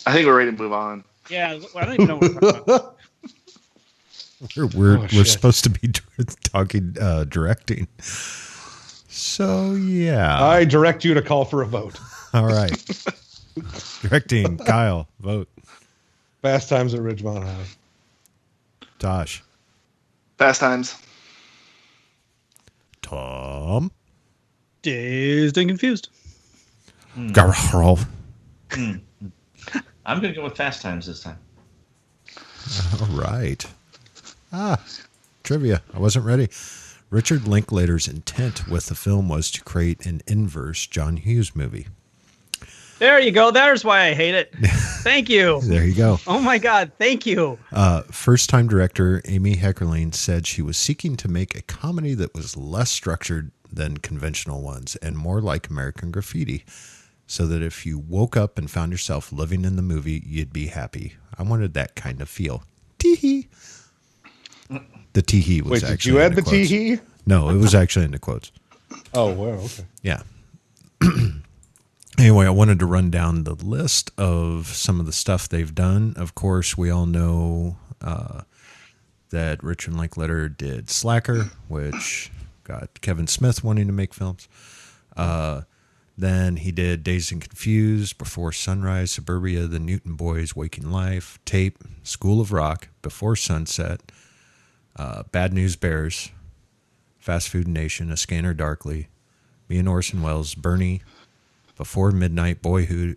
I think we're ready to move on. Yeah, I don't even know what we're talking about. We're shit. supposed to be talking directing. So, yeah. I direct you to call for a vote. All right. Directing. Kyle, vote. Fast Times at Ridgemont High. Tosh. Fast Times. Tom. Dazed and Confused. Garro. I'm going to go with Fast Times this time. All right. Trivia. I wasn't ready. Richard Linklater's intent with the film was to create an inverse John Hughes movie. There you go. There's why I hate it. Thank you. There you go. Oh my God. Thank you. First-time director Amy Heckerling said she was seeking to make a comedy that was less structured than conventional ones and more like American Graffiti, so that if you woke up and found yourself living in the movie, you'd be happy. I wanted that kind of feel. Tee-hee. The tee-hee was Wait, actually did you in add the quotes. tee-hee? No, it was actually in the quotes. Oh, wow, okay. Yeah. Anyway, I wanted to run down the list of some of the stuff they've done. Of course, we all know that Richard Linklater did Slacker, which got Kevin Smith wanting to make films. Then he did Dazed and Confused, Before Sunrise, Suburbia, The Newton Boys, Waking Life, Tape, School of Rock, Before Sunset, Bad News Bears, Fast Food Nation, A Scanner Darkly, Me and Orson Welles, Bernie, Before Midnight, Boyhood,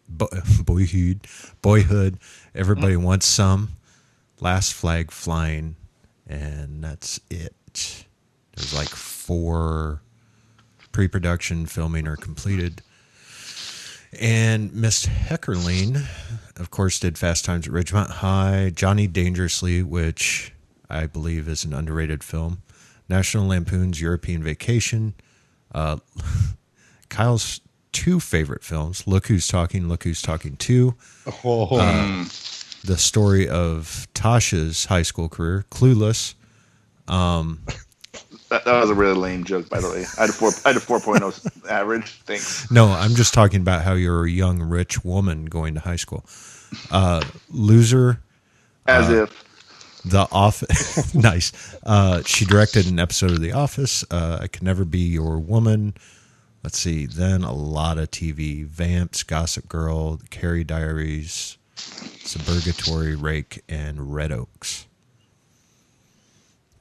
Everybody Wants Some, Last Flag Flying, and that's it. There's like 4 pre-production filming are completed. And Miss Heckerling, of course, did Fast Times at Ridgemont High, Johnny Dangerously, which I believe is an underrated film, National Lampoon's European Vacation, Kyle's 2 favorite films, Look Who's Talking 2, the story of Tasha's high school career, Clueless. That was a really lame joke, by the way. I had a 4.0 average. Thanks. No, I'm just talking about how you're a young, rich woman going to high school. Loser. As if. The Office. Nice. She directed an episode of The Office. I Could Never Be Your Woman. Let's see. Then a lot of TV. Vamps, Gossip Girl, The Carrie Diaries, Suburgatory, Rake, and Red Oaks.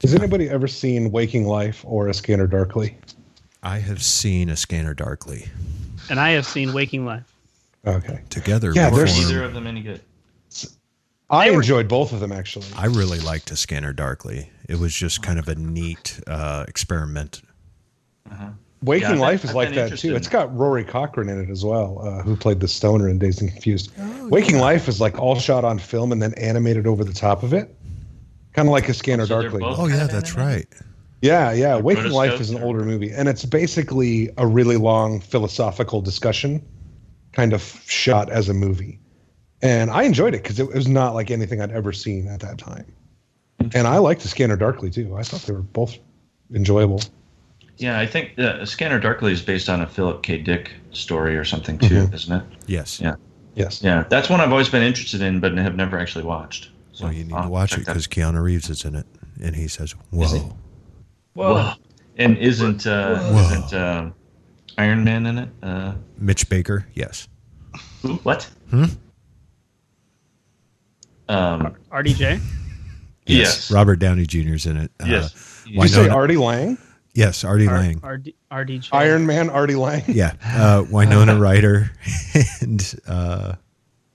Has anybody ever seen Waking Life or A Scanner Darkly? I have seen A Scanner Darkly. And I have seen Waking Life. Okay. Together. Yeah, Were there's either of them any good? I enjoyed both of them, actually. I really liked A Scanner Darkly. It was just kind of a neat experiment. Waking Life is I've like been that, interested too. in It's got Rory Cochrane in it as well, who played the stoner in Dazed and Confused. Waking Life is like all shot on film and then animated over the top of it. Kind of like A Scanner So they're Darkly. both- Oh, yeah, that's right. Yeah. Waking Life rotoscoped is an or- older movie, and it's basically a really long philosophical discussion kind of shot as a movie. And I enjoyed it because it was not like anything I'd ever seen at that time. And I liked The Scanner Darkly, too. I thought they were both enjoyable. Yeah, I think Scanner Darkly is based on a Philip K. Dick story or something, too, isn't it? Yes. Yeah. Yes. Yeah, that's one I've always been interested in, but have never actually watched. So So you need I'll to watch check it that. because Keanu Reeves is in it. And he says, whoa. Is he? Whoa. And isn't Iron Man in it? Mitch Baker, yes. Who? What? RDJ? Yes. Robert Downey Jr.'s in it. Yes. Did you say Winona, Artie Lang? yes, Artie Lang. RDJ. Iron Man Artie Lang? Yeah. Winona Ryder. And,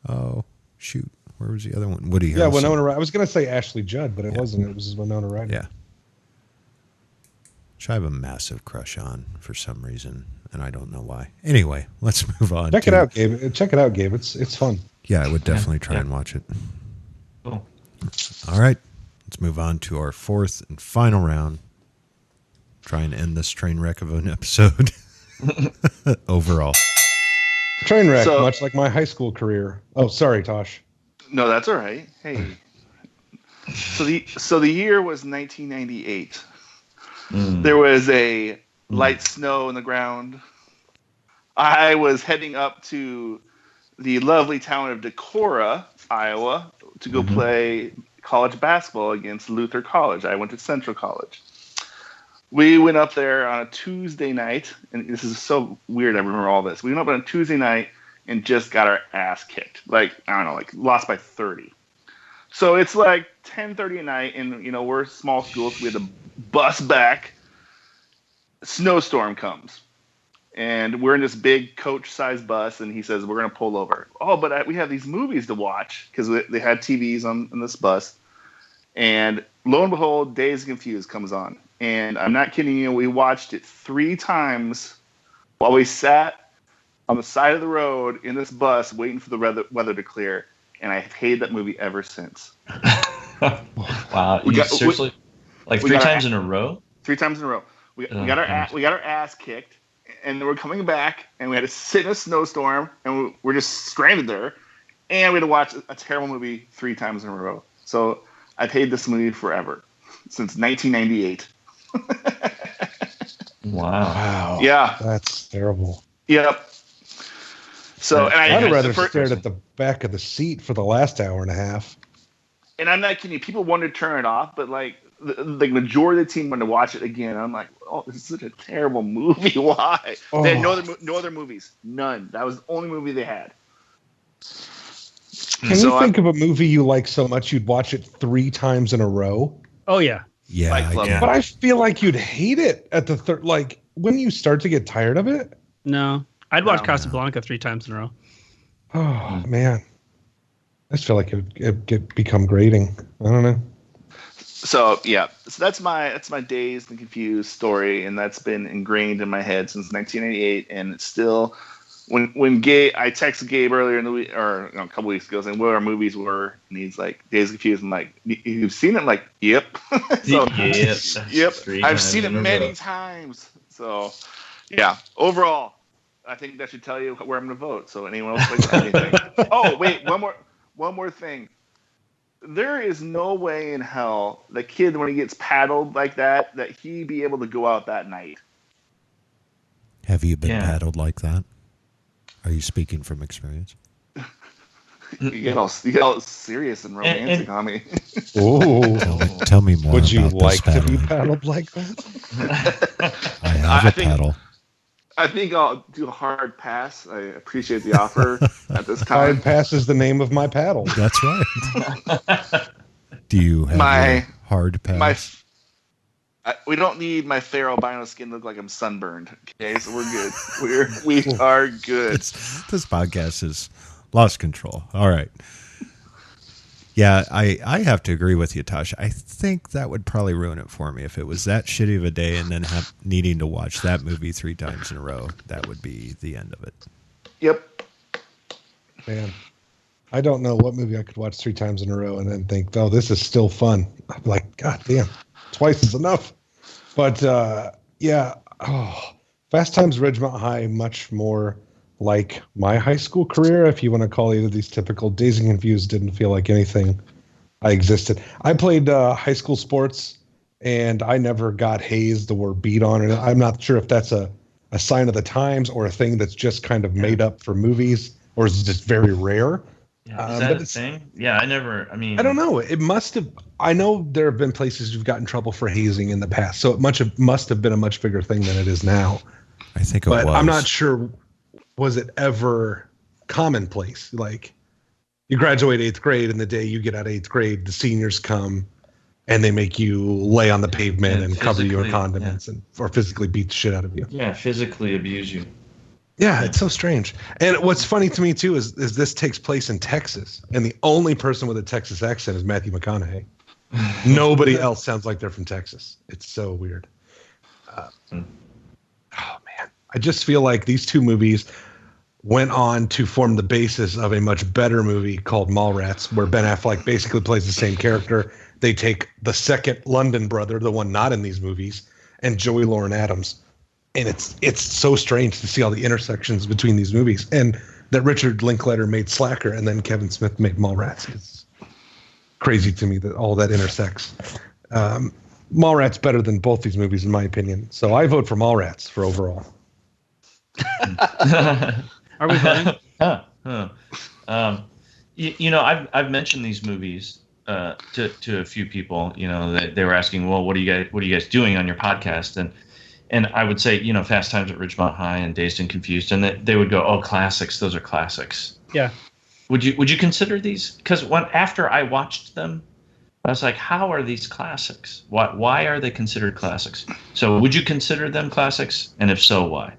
oh, shoot. Where was the other one? Woody Yeah, Harrelson. Winona Ryder. I was going to say Ashley Judd, but it wasn't. It was Winona Ryder. Yeah. Which I have a massive crush on for some reason, and I don't know why. Anyway, let's move on. Check it out, Gabe. Check it out, Gabe. It's fun. Yeah, I would definitely try and watch it. Cool. All right. Let's move on to our 4th and final round. Try and end this train wreck of an episode. Overall. Train wreck, So- much like my high school career. Oh, sorry, Tosh. No, that's all right. Hey. So the year was 1998. There was a light snow in the ground. I was heading up to the lovely town of Decorah, Iowa, to go play college basketball against Luther College. I went to Central College. We went up there on a Tuesday night, and this is so weird. I remember all this. We went up on a Tuesday night and just got our ass kicked. Like, I don't know, like lost by 30. So it's like 10:30 at night, and we're small schools. So we had to bus back. Snowstorm comes, and we're in this big coach-sized bus, and he says we're gonna pull over. Oh, but we have these movies to watch because they had TVs on this bus. And lo and behold, Dazed and Confused comes on, and I'm not kidding you. We watched it 3 times while we sat on the side of the road in this bus waiting for the weather to clear, and I've hated that movie ever since. Wow. Seriously? Like we 3 got our- times in a row? 3 times in a row. We got our ass kicked, and then we're coming back, and we had to sit in a snowstorm, and we're just stranded there, and we had to watch a terrible movie 3 times in a row. So I've hated this movie forever, since 1998. Wow. Yeah. That's terrible. Yep. So, and I'd have the rather first- stared at the back of the seat for the last hour and a half. and I'm not kidding you. People wanted to turn it off, but like the majority of the team wanted to watch it again. I'm like, oh, this is such a terrible movie. Why? They had no other movies. None. That was the only movie they had. Can you think of a movie you like so much you'd watch it 3 times in a row? Oh yeah. Yeah, Fight I Club. get But it. I feel like you'd hate it at the third. Like when you start to get tired of it. No, I'd watch No. Casablanca 3 times in a row. Oh man, I just feel like it'd become grating. I don't know. So yeah, so that's my Dazed and Confused story, and that's been ingrained in my head since 1988, and it's still when Gabe, I texted Gabe earlier in the week or a couple weeks ago saying what our movies were, and he's like Dazed and Confused. I'm like, you've seen it? I'm like, yep. So, yep. I've seen it many times. So yeah, overall, I think that should tell you where I'm going to vote. So anyone else like to add anything? Oh wait, one more thing. There is no way in hell the kid, when he gets paddled like that he be able to go out that night. Have you been Yeah. paddled like that? Are you speaking from experience? You get all serious and romantic And- on me. Ooh, Tell me more would you about like this to be paddling. paddled like that? I have I a think- paddle. I think I'll do a hard pass. I appreciate the offer at this Tide time. Pass is the name of my paddle. That's right. Do you have My- your hard pass? We don't need my fair albino skin to look like I'm sunburned. Okay, so we're good. We are good. This podcast has lost control. All right. Yeah, I have to agree with you, Tosh. I think that would probably ruin it for me if it was that shitty of a day and then needing to watch that movie 3 times in a row. That would be the end of it. Yep. Man, I don't know what movie I could watch 3 times in a row and then think, oh, this is still fun. I'm like, God damn, twice is enough. But yeah, Fast Times at Ridgemont High, much more like my high school career, if you want to call either of these typical. Dazed and Confused didn't feel like anything I existed. I played high school sports, and I never got hazed or beat on it. I'm not sure if that's a sign of the times or a thing that's just kind of made up for movies, or is it just very rare? Yeah, is but that a it's- thing? Yeah, I I don't know. It must have. I know there have been places you've gotten in trouble for hazing in the past, so it must have been a much bigger thing than it is now. I think it But was. I'm not sure. Was it ever commonplace? Like you graduate 8th grade, and the day you get out of 8th grade, the seniors come and they make you lay on the pavement and cover you in physically, condiments or physically beat the shit out of you. Yeah, physically abuse you. Yeah, it's so strange. And what's funny to me too is this takes place in Texas, and the only person with a Texas accent is Matthew McConaughey. Nobody else sounds like they're from Texas. It's so weird. Oh man, I just feel like these 2 movies went on to form the basis of a much better movie called Mallrats, where Ben Affleck basically plays the same character. They take the second London brother, the one not in these movies, and Joey Lauren Adams. And it's so strange to see all the intersections between these movies, and that Richard Linklater made Slacker and then Kevin Smith made Mallrats. It's crazy to me that all that intersects. Mallrats better than both these movies, in my opinion. So I vote for Mallrats for overall. Are we voting? You know, I've mentioned these movies to a few people. You know, they were asking, well, what are you guys doing on your podcast? And I would say, you know, Fast Times at Ridgemont High and Dazed and Confused, and they would go, oh, classics. Those are classics. Yeah. Would you consider these? Because after I watched them, I was like, how are these classics? Why are they considered classics? So would you consider them classics? And if so, why?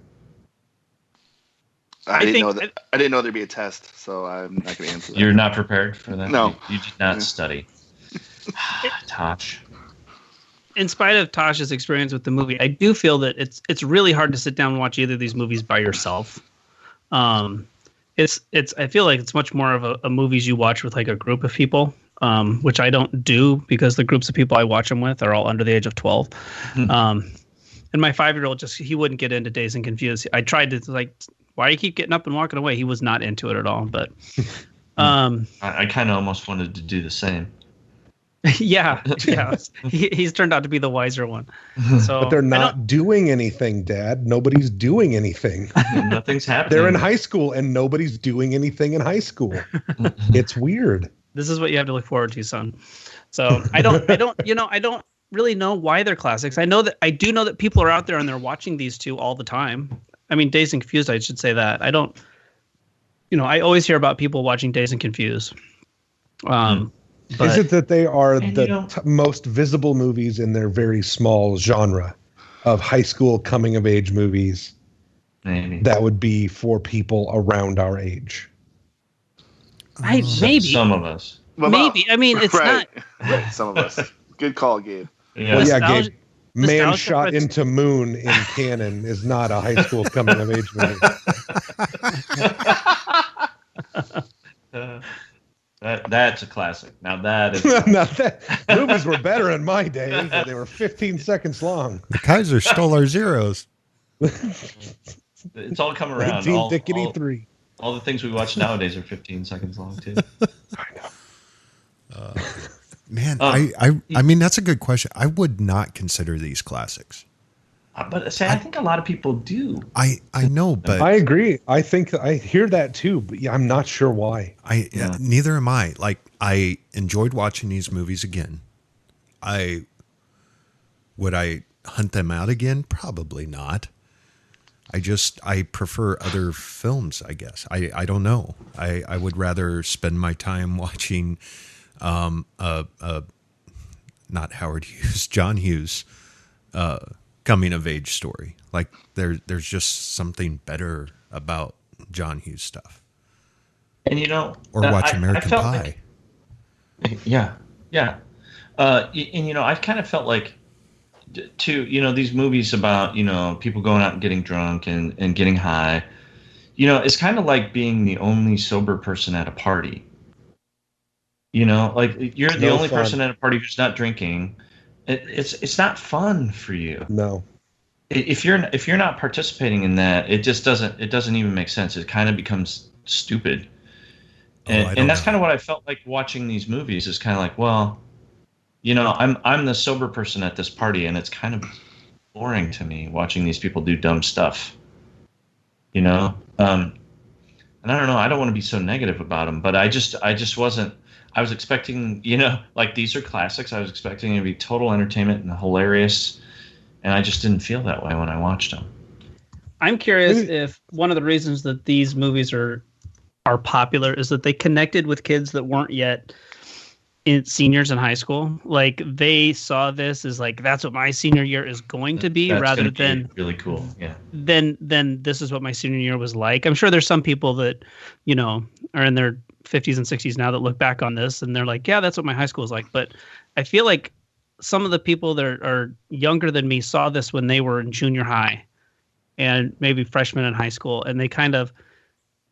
I didn't know there'd be a test, so I'm not going to answer that. You're not prepared for that? No. You did not study. Tosh. In spite of Tosh's experience with the movie, I do feel that it's really hard to sit down and watch either of these movies by yourself. I feel like it's much more of a movies you watch with like a group of people, which I don't do because the groups of people I watch them with are all under the age of 12. And my 5-year-old he wouldn't get into Dazed and Confused. I tried to like, why do you keep getting up and walking away? He was not into it at all. But I kind of almost wanted to do the same. yeah. He's turned out to be the wiser one. So, But they're not doing anything, Dad. Nobody's doing anything. Nothing's happening. They're in high school, and nobody's doing anything in high school. It's weird. This is what you have to look forward to, son. So I don't really know why they're classics. I do know that people are out there and they're watching these 2 all the time. I mean, Dazed and Confused, I should say that. I always hear about people watching Dazed and Confused. But, is it that they are And, the most visible movies in their very small genre of high school coming of age movies? Maybe That would be for people around our age. maybe some of us. Well, maybe. I mean, it's right, not. right. Some of us. Good call, Gabe. Yeah. Well, yeah, Nostalgia- Gabe. Man nostalgia Shot for- into Moon in canon is not a high school coming of age movie. That's a classic. Now that is Now movies were better in my day, but they were 15 seconds long. The Kaiser stole our zeros. it's all come around. 1953. All the things we watch nowadays are 15 seconds long too. I know. Man, I mean, that's a good question. I would not consider these classics. But I think a lot of people do. I know, but I agree. I think I hear that too, but yeah, I'm not sure why. neither am I. Like, I enjoyed watching these movies again. Would I hunt them out again? Probably not. I prefer other films, I guess. I don't know. I would rather spend my time watching not Howard Hughes, John Hughes coming of age story. Like there's just something better about John Hughes stuff. And or watch American Pie. Yeah. And I kind of felt like too, these movies about, people going out and getting drunk and getting high, it's kind of like being the only sober person at a party. Like you're the only person at a party who's not drinking. It's not fun for you. No. If you're not participating in that, it doesn't even make sense. It kind of becomes stupid. And that's kind of what I felt like watching these movies. Is kind of like, well, I'm the sober person at this party, and it's kind of boring to me watching these people do dumb stuff. And I don't know. I don't want to be so negative about them, but I just wasn't. I was expecting, like these are classics. I was expecting it to be total entertainment and hilarious, and I just didn't feel that way when I watched them. I'm curious if one of the reasons that these movies are popular is that they connected with kids that weren't yet seniors in high school. Like they saw this as like, that's what my senior year is going to be, rather than really cool. Yeah. Then this is what my senior year was like. I'm sure there's some people that, are in their 50s and 60s now that look back on this and they're like, yeah, that's what my high school was like. But I feel like some of the people that are younger than me saw this when they were in junior high and maybe freshmen in high school, and they kind of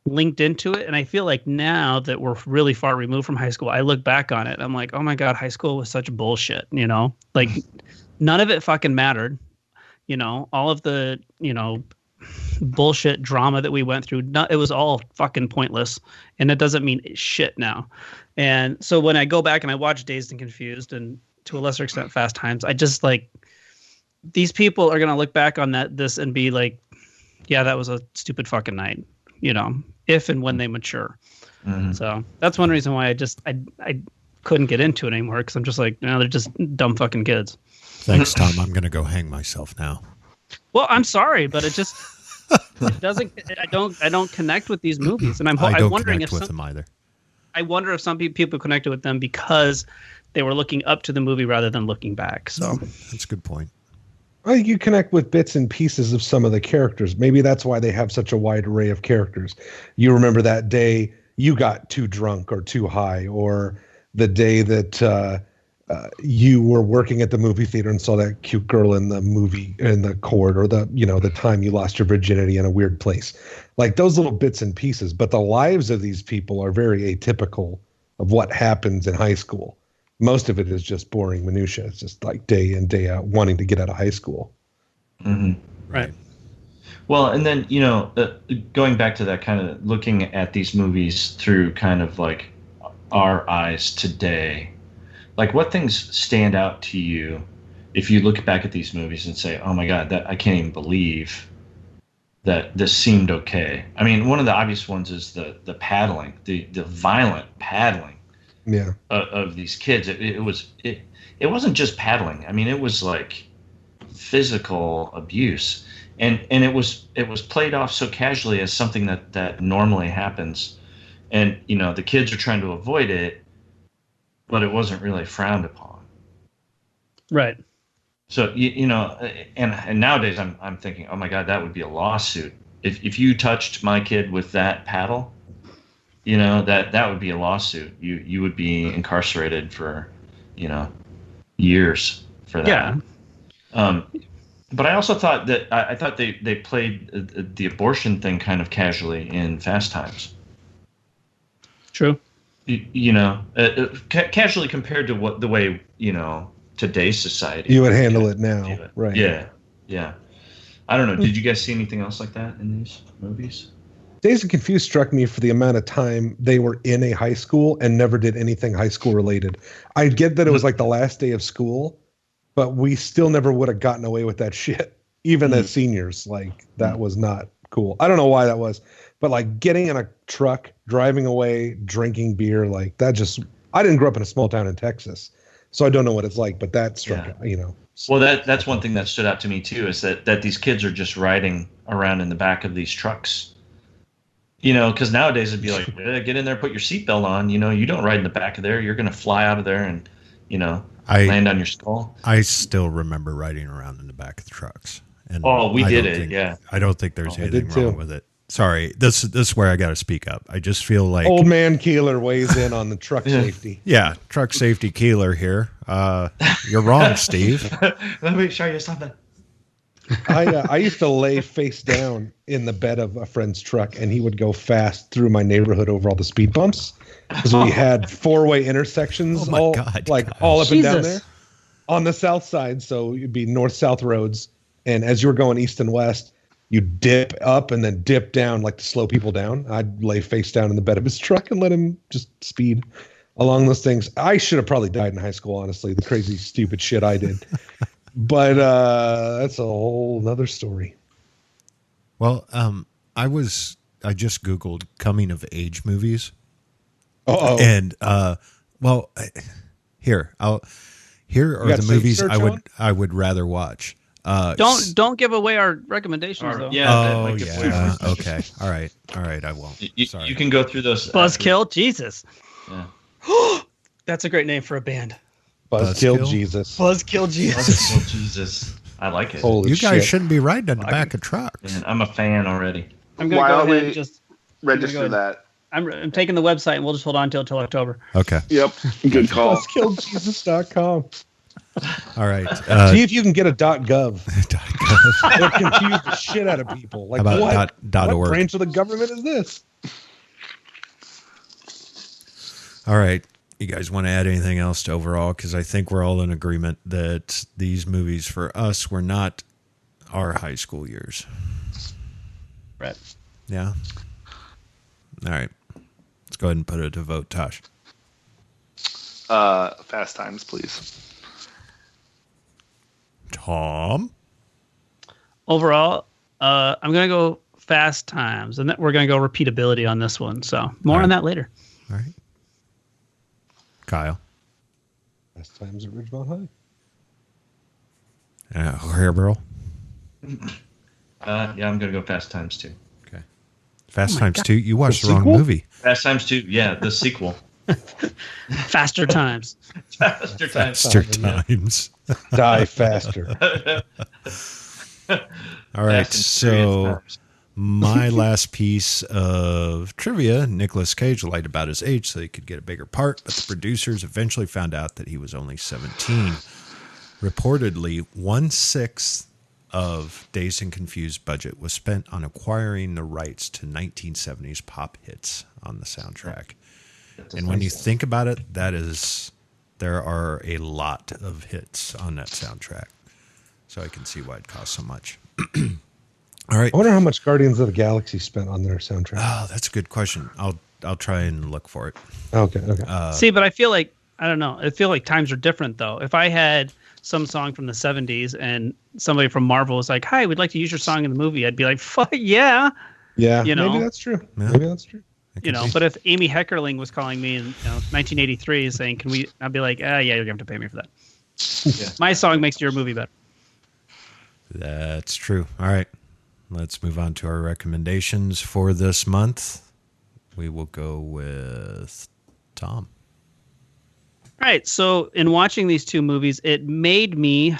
linked into it. And I feel like now that we're really far removed from high school, I look back on it, I'm like, oh my God, high school was such bullshit, like none of it fucking mattered. All of the, bullshit drama that we went through, it was all fucking pointless, and it doesn't mean shit now. And so when I go back and I watch Dazed and Confused, and to a lesser extent Fast Times, I just like, these people are going to look back on this and be like, yeah, that was a stupid fucking night, if and when they mature. Mm-hmm. So that's one reason why I couldn't get into it anymore, because I'm just like, no, they're just dumb fucking kids. Thanks, Tom. I'm going to go hang myself now. Well, I'm sorry, but it just it doesn't. I don't connect with these movies, and I'm wondering if with them either. I wonder if some people connected with them because they were looking up to the movie rather than looking back. So that's a good point. I think you connect with bits and pieces of some of the characters. Maybe that's why they have such a wide array of characters. You remember that day you got too drunk or too high, or the day that you were working at the movie theater and saw that cute girl in the movie in the court, or the time you lost your virginity in a weird place. Like those little bits and pieces. But the lives of these people are very atypical of what happens in high school. Most of it is just boring minutia. It's just like day in, day out, wanting to get out of high school. Mm-hmm. Right. Well, and then, going back to that, kind of looking at these movies through kind of like our eyes today, like what things stand out to you if you look back at these movies and say, oh my God, that I can't even believe that this seemed okay. I mean, one of the obvious ones is the paddling, the violent paddling. Yeah. Of these kids. It wasn't just paddling. I mean, it was like physical abuse, and it was played off so casually as something that normally happens, and the kids are trying to avoid it, but it wasn't really frowned upon. Right. So and nowadays I'm thinking, oh my God, that would be a lawsuit if you touched my kid with that paddle. That would be a lawsuit. You would be incarcerated for years for that. Yeah. But I also thought that I thought they played the abortion thing kind of casually in Fast Times. True. Casually compared to the way today's society You would handle it now, right? Yeah. I don't know. Did you guys see anything else like that in these movies? Dazed and Confused struck me for the amount of time they were in a high school and never did anything high school related. I get that it was like the last day of school, but we still never would have gotten away with that shit, even as seniors. Like, that was not cool. I don't know why that was, but like getting in a truck, driving away, drinking beer, like that just, I didn't grow up in a small town in Texas, so I don't know what it's like, but that struck, Well, that's one thing that stood out to me too, is that these kids are just riding around in the back of these trucks. Because nowadays it'd be like, get in there, put your seatbelt on. You don't ride in the back of there. You're going to fly out of there and, land on your skull. I still remember riding around in the back of the trucks. And we did it, yeah. I don't think there's anything wrong with it. Sorry, this is where I got to speak up. I just feel like old man Keeler weighs in on the truck safety. Yeah, truck safety Keeler here. You're wrong, Steve. Let me show you something. I used to lay face down in the bed of a friend's truck, and he would go fast through my neighborhood over all the speed bumps because we had 4-way intersections all up and down there on the south side. So it'd be north-south roads, and as you were going east and west, you dip up and then dip down, like to slow people down. I'd lay face down in the bed of his truck and let him just speed along those things. I should have probably died in high school, honestly, the crazy, stupid shit I did. But that's a whole nother story. Well, I just Googled coming of age movies. And here are the movies I would rather watch. Don't give away our recommendations though. Yeah. Okay. All right. I won't. Sorry. You can go through those. Buzzkill Jesus. Yeah. That's a great name for a band. Buzzkill Jesus. Buzzkill Jesus. Buzzkill Jesus. I like it. You guys shouldn't be riding in the back of trucks. Man, I'm a fan already. I'm going to go ahead and just register that. I'm taking the website and we'll just hold on till October. Okay. Yep. Good call. Buzzkilljesus.com. All right. See if you can get a .gov. It'll confuse the shit out of people. Like, how about what .org? branch of the government is this? All right. You guys want to add anything else to overall? Because I think we're all in agreement that these movies for us were not our high school years. Right. Yeah. All right. Let's go ahead and put it to vote, Tosh. Fast Times, please. Tom? Overall, I'm going to go Fast Times, and we're going to go repeatability on this one. So more on that later. All right. Kyle? Fast Times at Ridgemont High. Hairborough? Yeah, I'm going to go Fast Times 2. Okay. Fast Times 2? You watched the wrong movie. Fast Times 2, yeah, the sequel. Faster Times. Faster Times. Faster Times. Die faster. All right, so my last piece of trivia, Nicolas Cage lied about his age so he could get a bigger part, but the producers eventually found out that he was only 17. Reportedly, 1/6 of Dazed and Confused budget was spent on acquiring the rights to 1970s pop hits on the soundtrack. And when you think about it, there are a lot of hits on that soundtrack. So I can see why it cost so much. All right. I wonder how much Guardians of the Galaxy spent on their soundtrack. Oh, that's a good question. I'll try and look for it. Okay. See, but I feel like, I don't know. I feel like times are different, though. If I had some song from the 70s and somebody from Marvel was like, hi, we'd like to use your song in the movie, I'd be like, fuck yeah. Yeah, you know? maybe that's true. Yeah. Maybe that's true. But if Amy Heckerling was calling me in 1983 saying, can we, I'd be like, yeah, you're going to have to pay me for that. Yeah. My song makes your movie better. That's true. All right. Let's move on to our recommendations for this month. We will go with Tom. All right, so in watching these two movies, it made me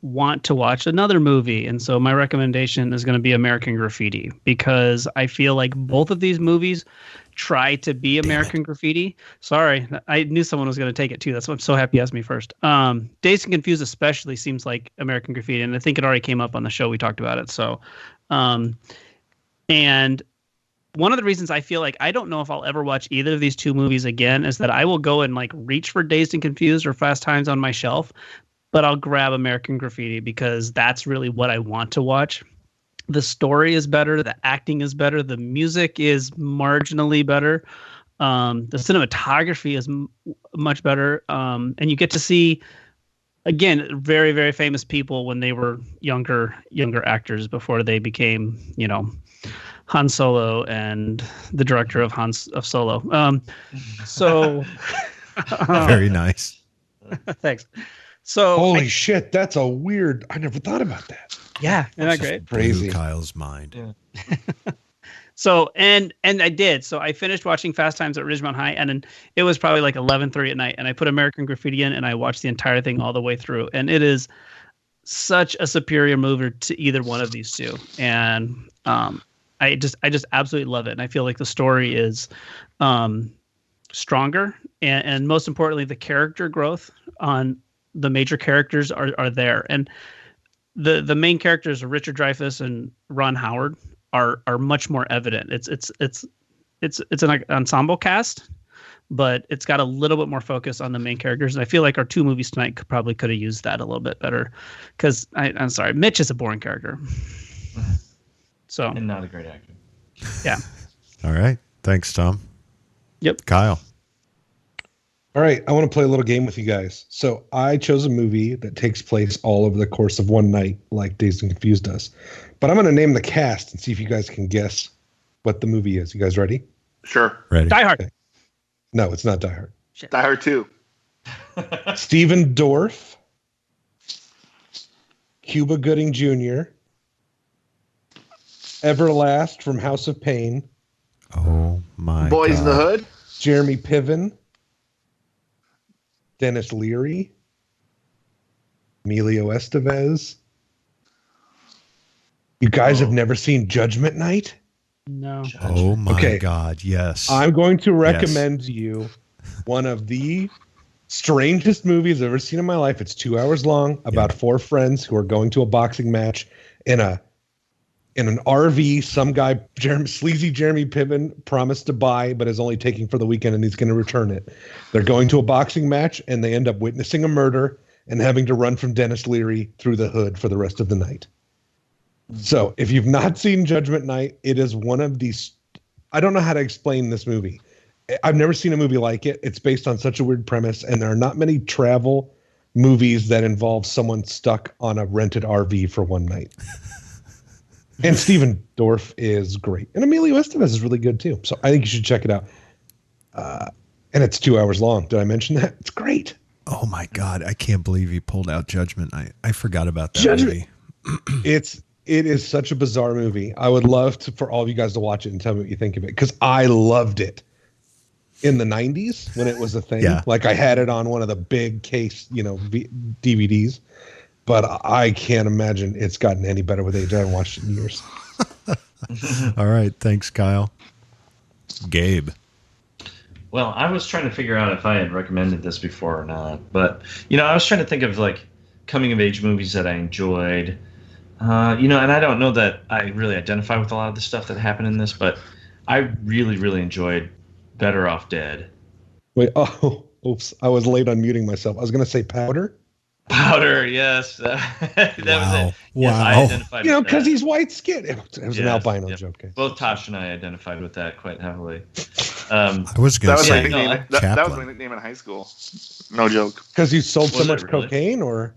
want to watch another movie. And so my recommendation is going to be American Graffiti, because I feel like both of these movies try to be American Graffiti. Sorry, I knew someone was going to take it too. That's why I'm so happy you asked me first. Dazed and Confused especially seems like American Graffiti, and I think it already came up on the show. We talked about it. So, and one of the reasons I feel like I don't know if I'll ever watch either of these two movies again is that I will go and like reach for Dazed and Confused or Fast Times on my shelf, but I'll grab American Graffiti because that's really what I want to watch. The story is better, the acting is better, the music is marginally better, the cinematography is much better, and you get to see, again, very, very famous people when they were younger actors before they became, Han Solo and the director of Solo. So Very nice. Thanks. So holy shit, that's a weird. I never thought about that. Yeah, isn't that great? Crazy. Blew Kyle's mind. Yeah. So and I did. So I finished watching Fast Times at Ridgemont High, and then it was probably like 11:30 at night, and I put American Graffiti in, and I watched the entire thing all the way through, and it is such a superior movie to either one of these two, and I just absolutely love it, and I feel like the story is stronger, and most importantly, the character growth on the major characters are there, and the main characters, Richard Dreyfuss and Ron Howard, are much more evident. It's an ensemble cast, but it's got a little bit more focus on the main characters, and I feel like our two movies tonight could have used that a little bit better. Because I'm sorry, Mitch is a boring character, so and not a great actor. Yeah. All right. Thanks, Tom. Yep. Kyle. All right, I want to play a little game with you guys. So I chose a movie that takes place all over the course of one night, like Dazed and Confused does. But I'm going to name the cast and see if you guys can guess what the movie is. You guys ready? Sure. Ready. Die Hard. Okay. No, it's not Die Hard. Shit. Die Hard 2. Stephen Dorff, Cuba Gooding Jr., Everlast from House of Pain, Oh my Boys God. in the Hood. Jeremy Piven, Dennis Leary, Emilio Estevez. You guys have never seen Judgment Night? No. Oh my Okay. God. Yes. I'm going to recommend to you one of the strangest movies I've ever seen in my life. It's 2 hours long, about four friends who are going to a boxing match in an RV. Some guy, sleazy Jeremy Piven, promised to buy, but is only taking for the weekend, and he's going to return it. They're going to a boxing match, and they end up witnessing a murder and having to run from Dennis Leary through the hood for the rest of the night. So if you've not seen Judgment Night, it is one of these. I don't know how to explain this movie. I've never seen a movie like it. It's based on such a weird premise, and there are not many travel movies that involve someone stuck on a rented RV for one night. And Stephen Dorff is great. And Emilio Estevez is really good too. So I think you should check it out. And it's 2 hours long. Did I mention that? It's great. Oh my God. I can't believe he pulled out Judgment. I forgot about that Judgment. movie. It is such a bizarre movie. I would love for all of you guys to watch it and tell me what you think of it, because I loved it in the 90s when it was a thing. Yeah. Like I had it on one of the big case, DVDs. But I can't imagine it's gotten any better with age. I haven't watched it in years. All right. Thanks, Kyle. Gabe. Well, I was trying to figure out if I had recommended this before or not, but I was trying to think of like coming of age movies that I enjoyed. And I don't know that I really identify with a lot of the stuff that happened in this, but I really, really enjoyed Better Off Dead. Wait, oops. I was late on muting myself. I was going to say Powder. Powder, yes. That was it. Yes, I Wow. identified with Because that. he's white skinned. It was an Yes, albino yep. joke. Okay. Both Tosh and I identified with that quite heavily. I was going That to was my say nickname. That was Chaplin. my nickname in high school. No joke. Because you sold so Was it much really? cocaine, or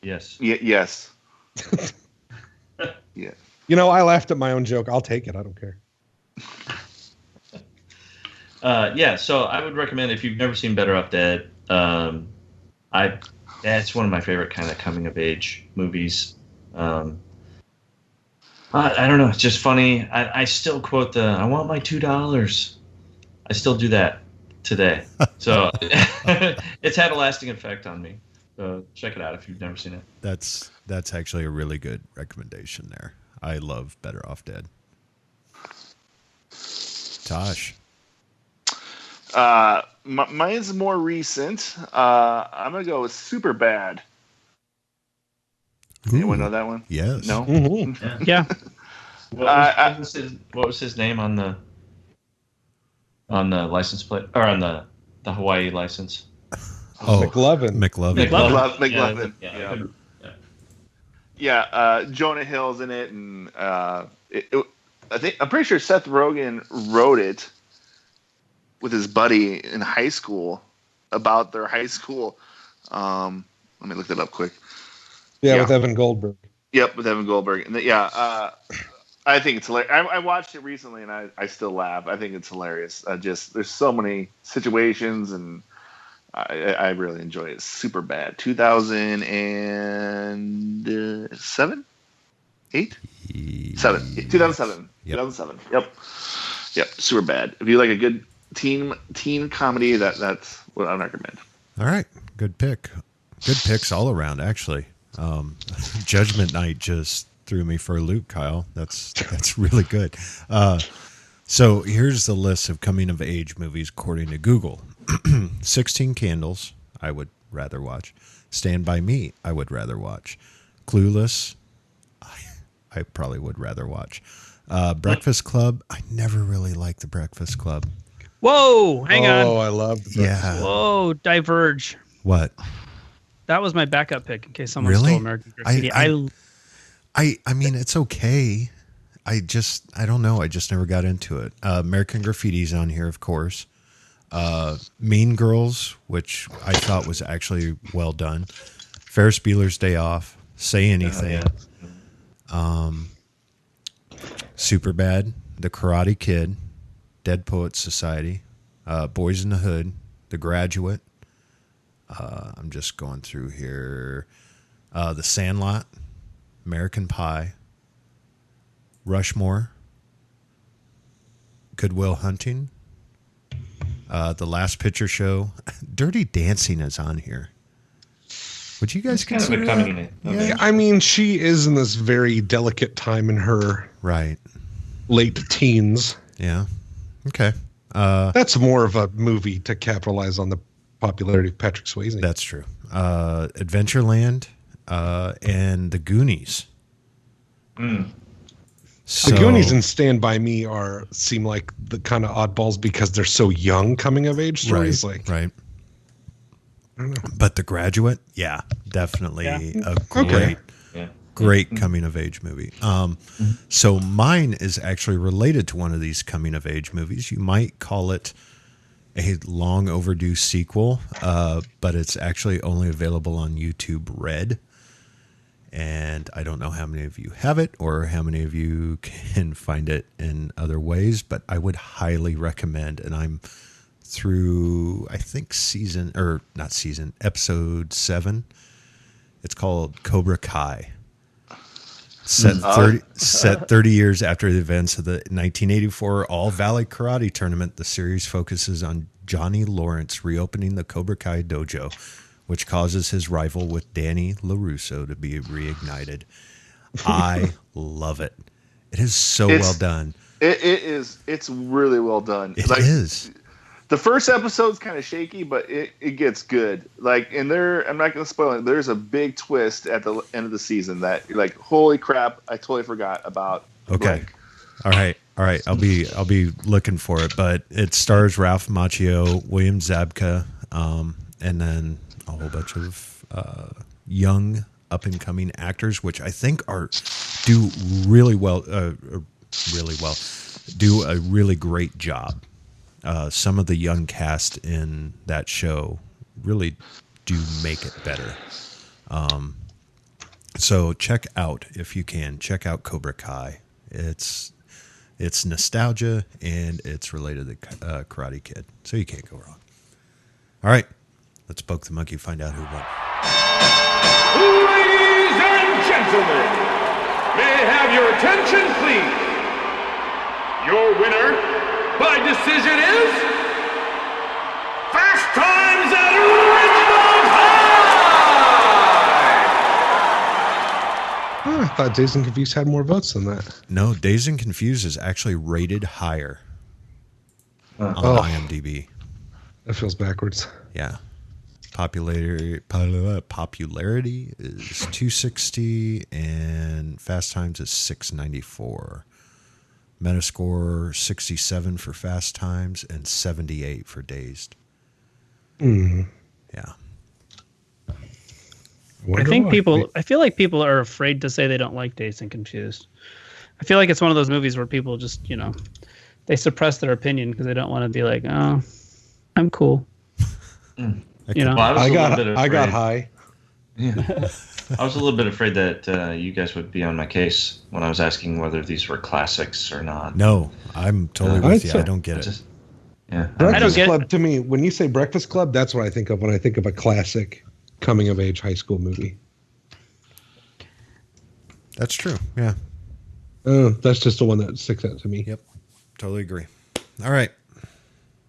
Yes. Yes. Yeah. I laughed at my own joke. I'll take it. I don't care. So I would recommend, if you've never seen Better Off Dead, it's one of my favorite kind of coming of age movies. I don't know, it's just funny. I still quote I want my $2. I still do that today. So it's had a lasting effect on me. So check it out if you've never seen it. That's actually a really good recommendation there. I love Better Off Dead. Tosh. Mine's more recent. I'm gonna go with Super Bad. Anyone know that one? Yes. No. Mm-hmm. Yeah. What was his name on the license plate or on the Hawaii license? McLovin. McLovin. Yeah. Yeah. Jonah Hill's in it, and I'm pretty sure Seth Rogen wrote it with his buddy in high school about their high school. Let me look that up quick. Yeah, with Evan Goldberg. Yep, with Evan Goldberg. And I think it's hilarious. I watched it recently, and I still laugh. I think it's hilarious. There's so many situations, and I really enjoy it. It's Super Bad. 2007? 8? 7. 2007. Yep. 2007. Yep. Super Bad. If you like a good teen comedy, that's what I recommend. All right. Good pick. Good picks all around, actually. Judgment Night just threw me for a loop, Kyle. That's really good. So here's the list of coming of age movies according to Google. 16 Candles, I would rather watch. Stand By Me, I would rather watch. Clueless, I probably would rather watch. Breakfast Club, I never really liked The Breakfast Club. Whoa, hang on. Oh, I love the Yeah. Whoa, Diverge. What? That was my backup pick in case someone Really? stole American Graffiti. I mean, it's okay. I don't know. I just never got into it. American Graffiti's on here, of course. Mean Girls, which I thought was actually well done. Ferris Bueller's Day Off. Say Anything. Super Bad. The Karate Kid. Dead Poets Society. Boys in the Hood. The Graduate. I'm just going through here. The Sandlot. American Pie. Rushmore. Good Will Hunting. The Last Picture Show. Dirty Dancing is on here. Would you guys Kind of consider a that? coming in. Yeah. I mean, she is in this very delicate time in her Right. late teens. Yeah. Okay. That's more of a movie to capitalize on the popularity of Patrick Swayze. That's true. Adventureland and The Goonies. So, The Goonies and Stand By Me seem like the kind of oddballs because they're so young coming of age stories. right. But The Graduate, yeah, definitely a great coming of age movie. So mine is actually related to one of these coming of age movies. You might call it a long overdue sequel, but it's actually only available on YouTube Red. And I don't know how many of you have it or how many of you can find it in other ways, but I would highly recommend, and I'm through, I think episode 7. It's called Cobra Kai. Set 30 years after the events of the 1984 All Valley Karate Tournament, the series focuses on Johnny Lawrence reopening the Cobra Kai dojo, which causes his rival with Danny LaRusso to be reignited. I love it. It is so well done. It is. It's really well done. It is. The first episode's kind of shaky, but it gets good. I'm not going to spoil it. There's a big twist at the end of the season that you're like, holy crap, I totally forgot about. Okay. All right. I'll be looking for it, but it stars Ralph Macchio, William Zabka, and then a whole bunch of young up and coming actors, which I think do really well. Do a really great job. Some of the young cast in that show really do make it better. So check out, if you can, check out Cobra Kai. It's nostalgia and it's related to Karate Kid, so you can't go wrong. All right, let's poke the monkey, find out who won. Ladies and gentlemen, may I have your attention, please? Your winner by decision is thought Dazed and Confused had more votes than that. No, Dazed and Confused is actually rated higher on IMDb. That feels backwards. Yeah. Popularity is 260 and Fast Times is 694. Metascore 67 for Fast Times and 78 for Dazed. Mm. Yeah. I feel like people are afraid to say they don't like Dazed and Confused. I feel like it's one of those movies where people just, they suppress their opinion because they don't want to be like, oh, I'm cool. Well, I got high. Yeah. I was a little bit afraid that you guys would be on my case when I was asking whether these were classics or not. No, I'm totally with you. I don't get it. Breakfast Club, to me, when you say Breakfast Club, that's what I think of when I think of a classic coming-of-age high school movie. That's true, yeah. That's just the one that sticks out to me. Yep, totally agree. All right.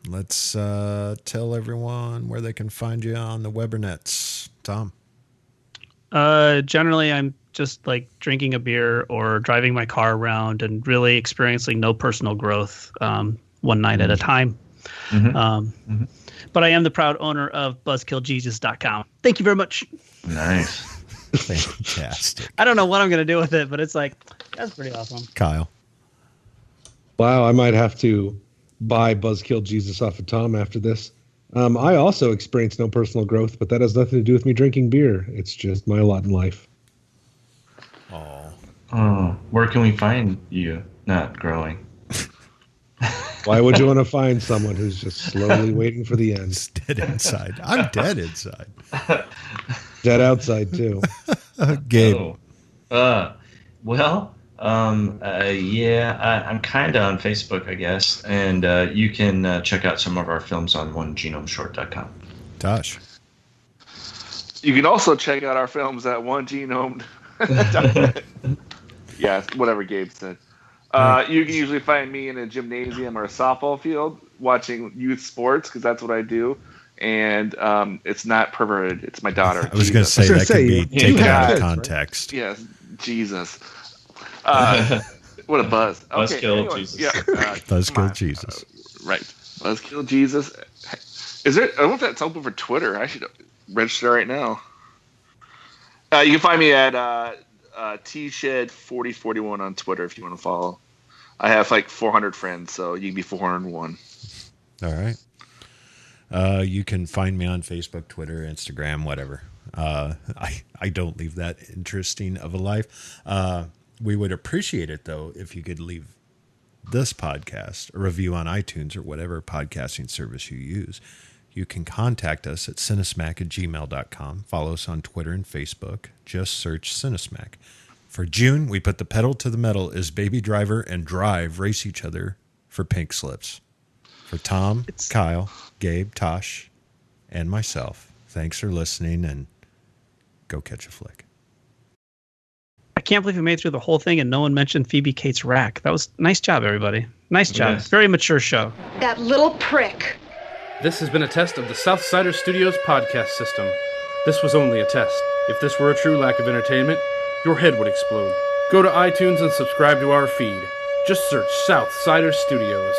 Let's tell everyone where they can find you on the Webernets. Tom? Generally, I'm just like drinking a beer or driving my car around and really experiencing no personal growth one night at a time. Mm-hmm. But I am the proud owner of BuzzkillJesus.com. Thank you very much. Nice. Fantastic. I don't know what I'm going to do with it, but it's like, that's pretty awesome. Kyle? Wow, I might have to buy Buzzkill Jesus off of Tom after this. I also experienced no personal growth, but that has nothing to do with me drinking beer. It's just my lot in life. Oh, where can we find you not growing? Why would you want to find someone who's just slowly waiting for the end? It's dead inside. I'm dead inside. Dead outside, too. Gabe. I'm kind of on Facebook, I guess. And you can check out some of our films on onegenomeshort.com. Tosh. You can also check out our films at onegenome. Yeah, whatever Gabe said. You can usually find me in a gymnasium or a softball field watching youth sports because that's what I do. And it's not perverted. It's my daughter. I was going to say that could be taken out of context. Right? Yes, Jesus. What a buzz. Okay, Buzzkill Jesus. Yeah, Buzzkill Jesus. Right. Buzzkill Jesus. Is there? I wonder if that's open for Twitter. I should register right now. You can find me at tshed4041 on Twitter if you want to follow. I have like 400 friends, so you can be 401. All right. You can find me on Facebook, Twitter, Instagram, whatever. I don't leave that interesting of a life. We would appreciate it, though, if you could leave this podcast a review on iTunes or whatever podcasting service you use. You can contact us at cinesmack@gmail.com. Follow us on Twitter and Facebook. Just search Cinesmack. For June, we put the pedal to the metal as Baby Driver and Drive race each other for pink slips. For Tom, Kyle, Gabe, Tosh, and myself, thanks for listening, and go catch a flick. I can't believe we made it through the whole thing and no one mentioned Phoebe Cates' Rack. That was nice job, everybody. Nice job. Yes. Very mature show. That little prick. This has been a test of the Southsider Studios podcast system. This was only a test. If this were a true lack of entertainment, your head would explode. Go to iTunes and subscribe to our feed. Just search Southsider Studios.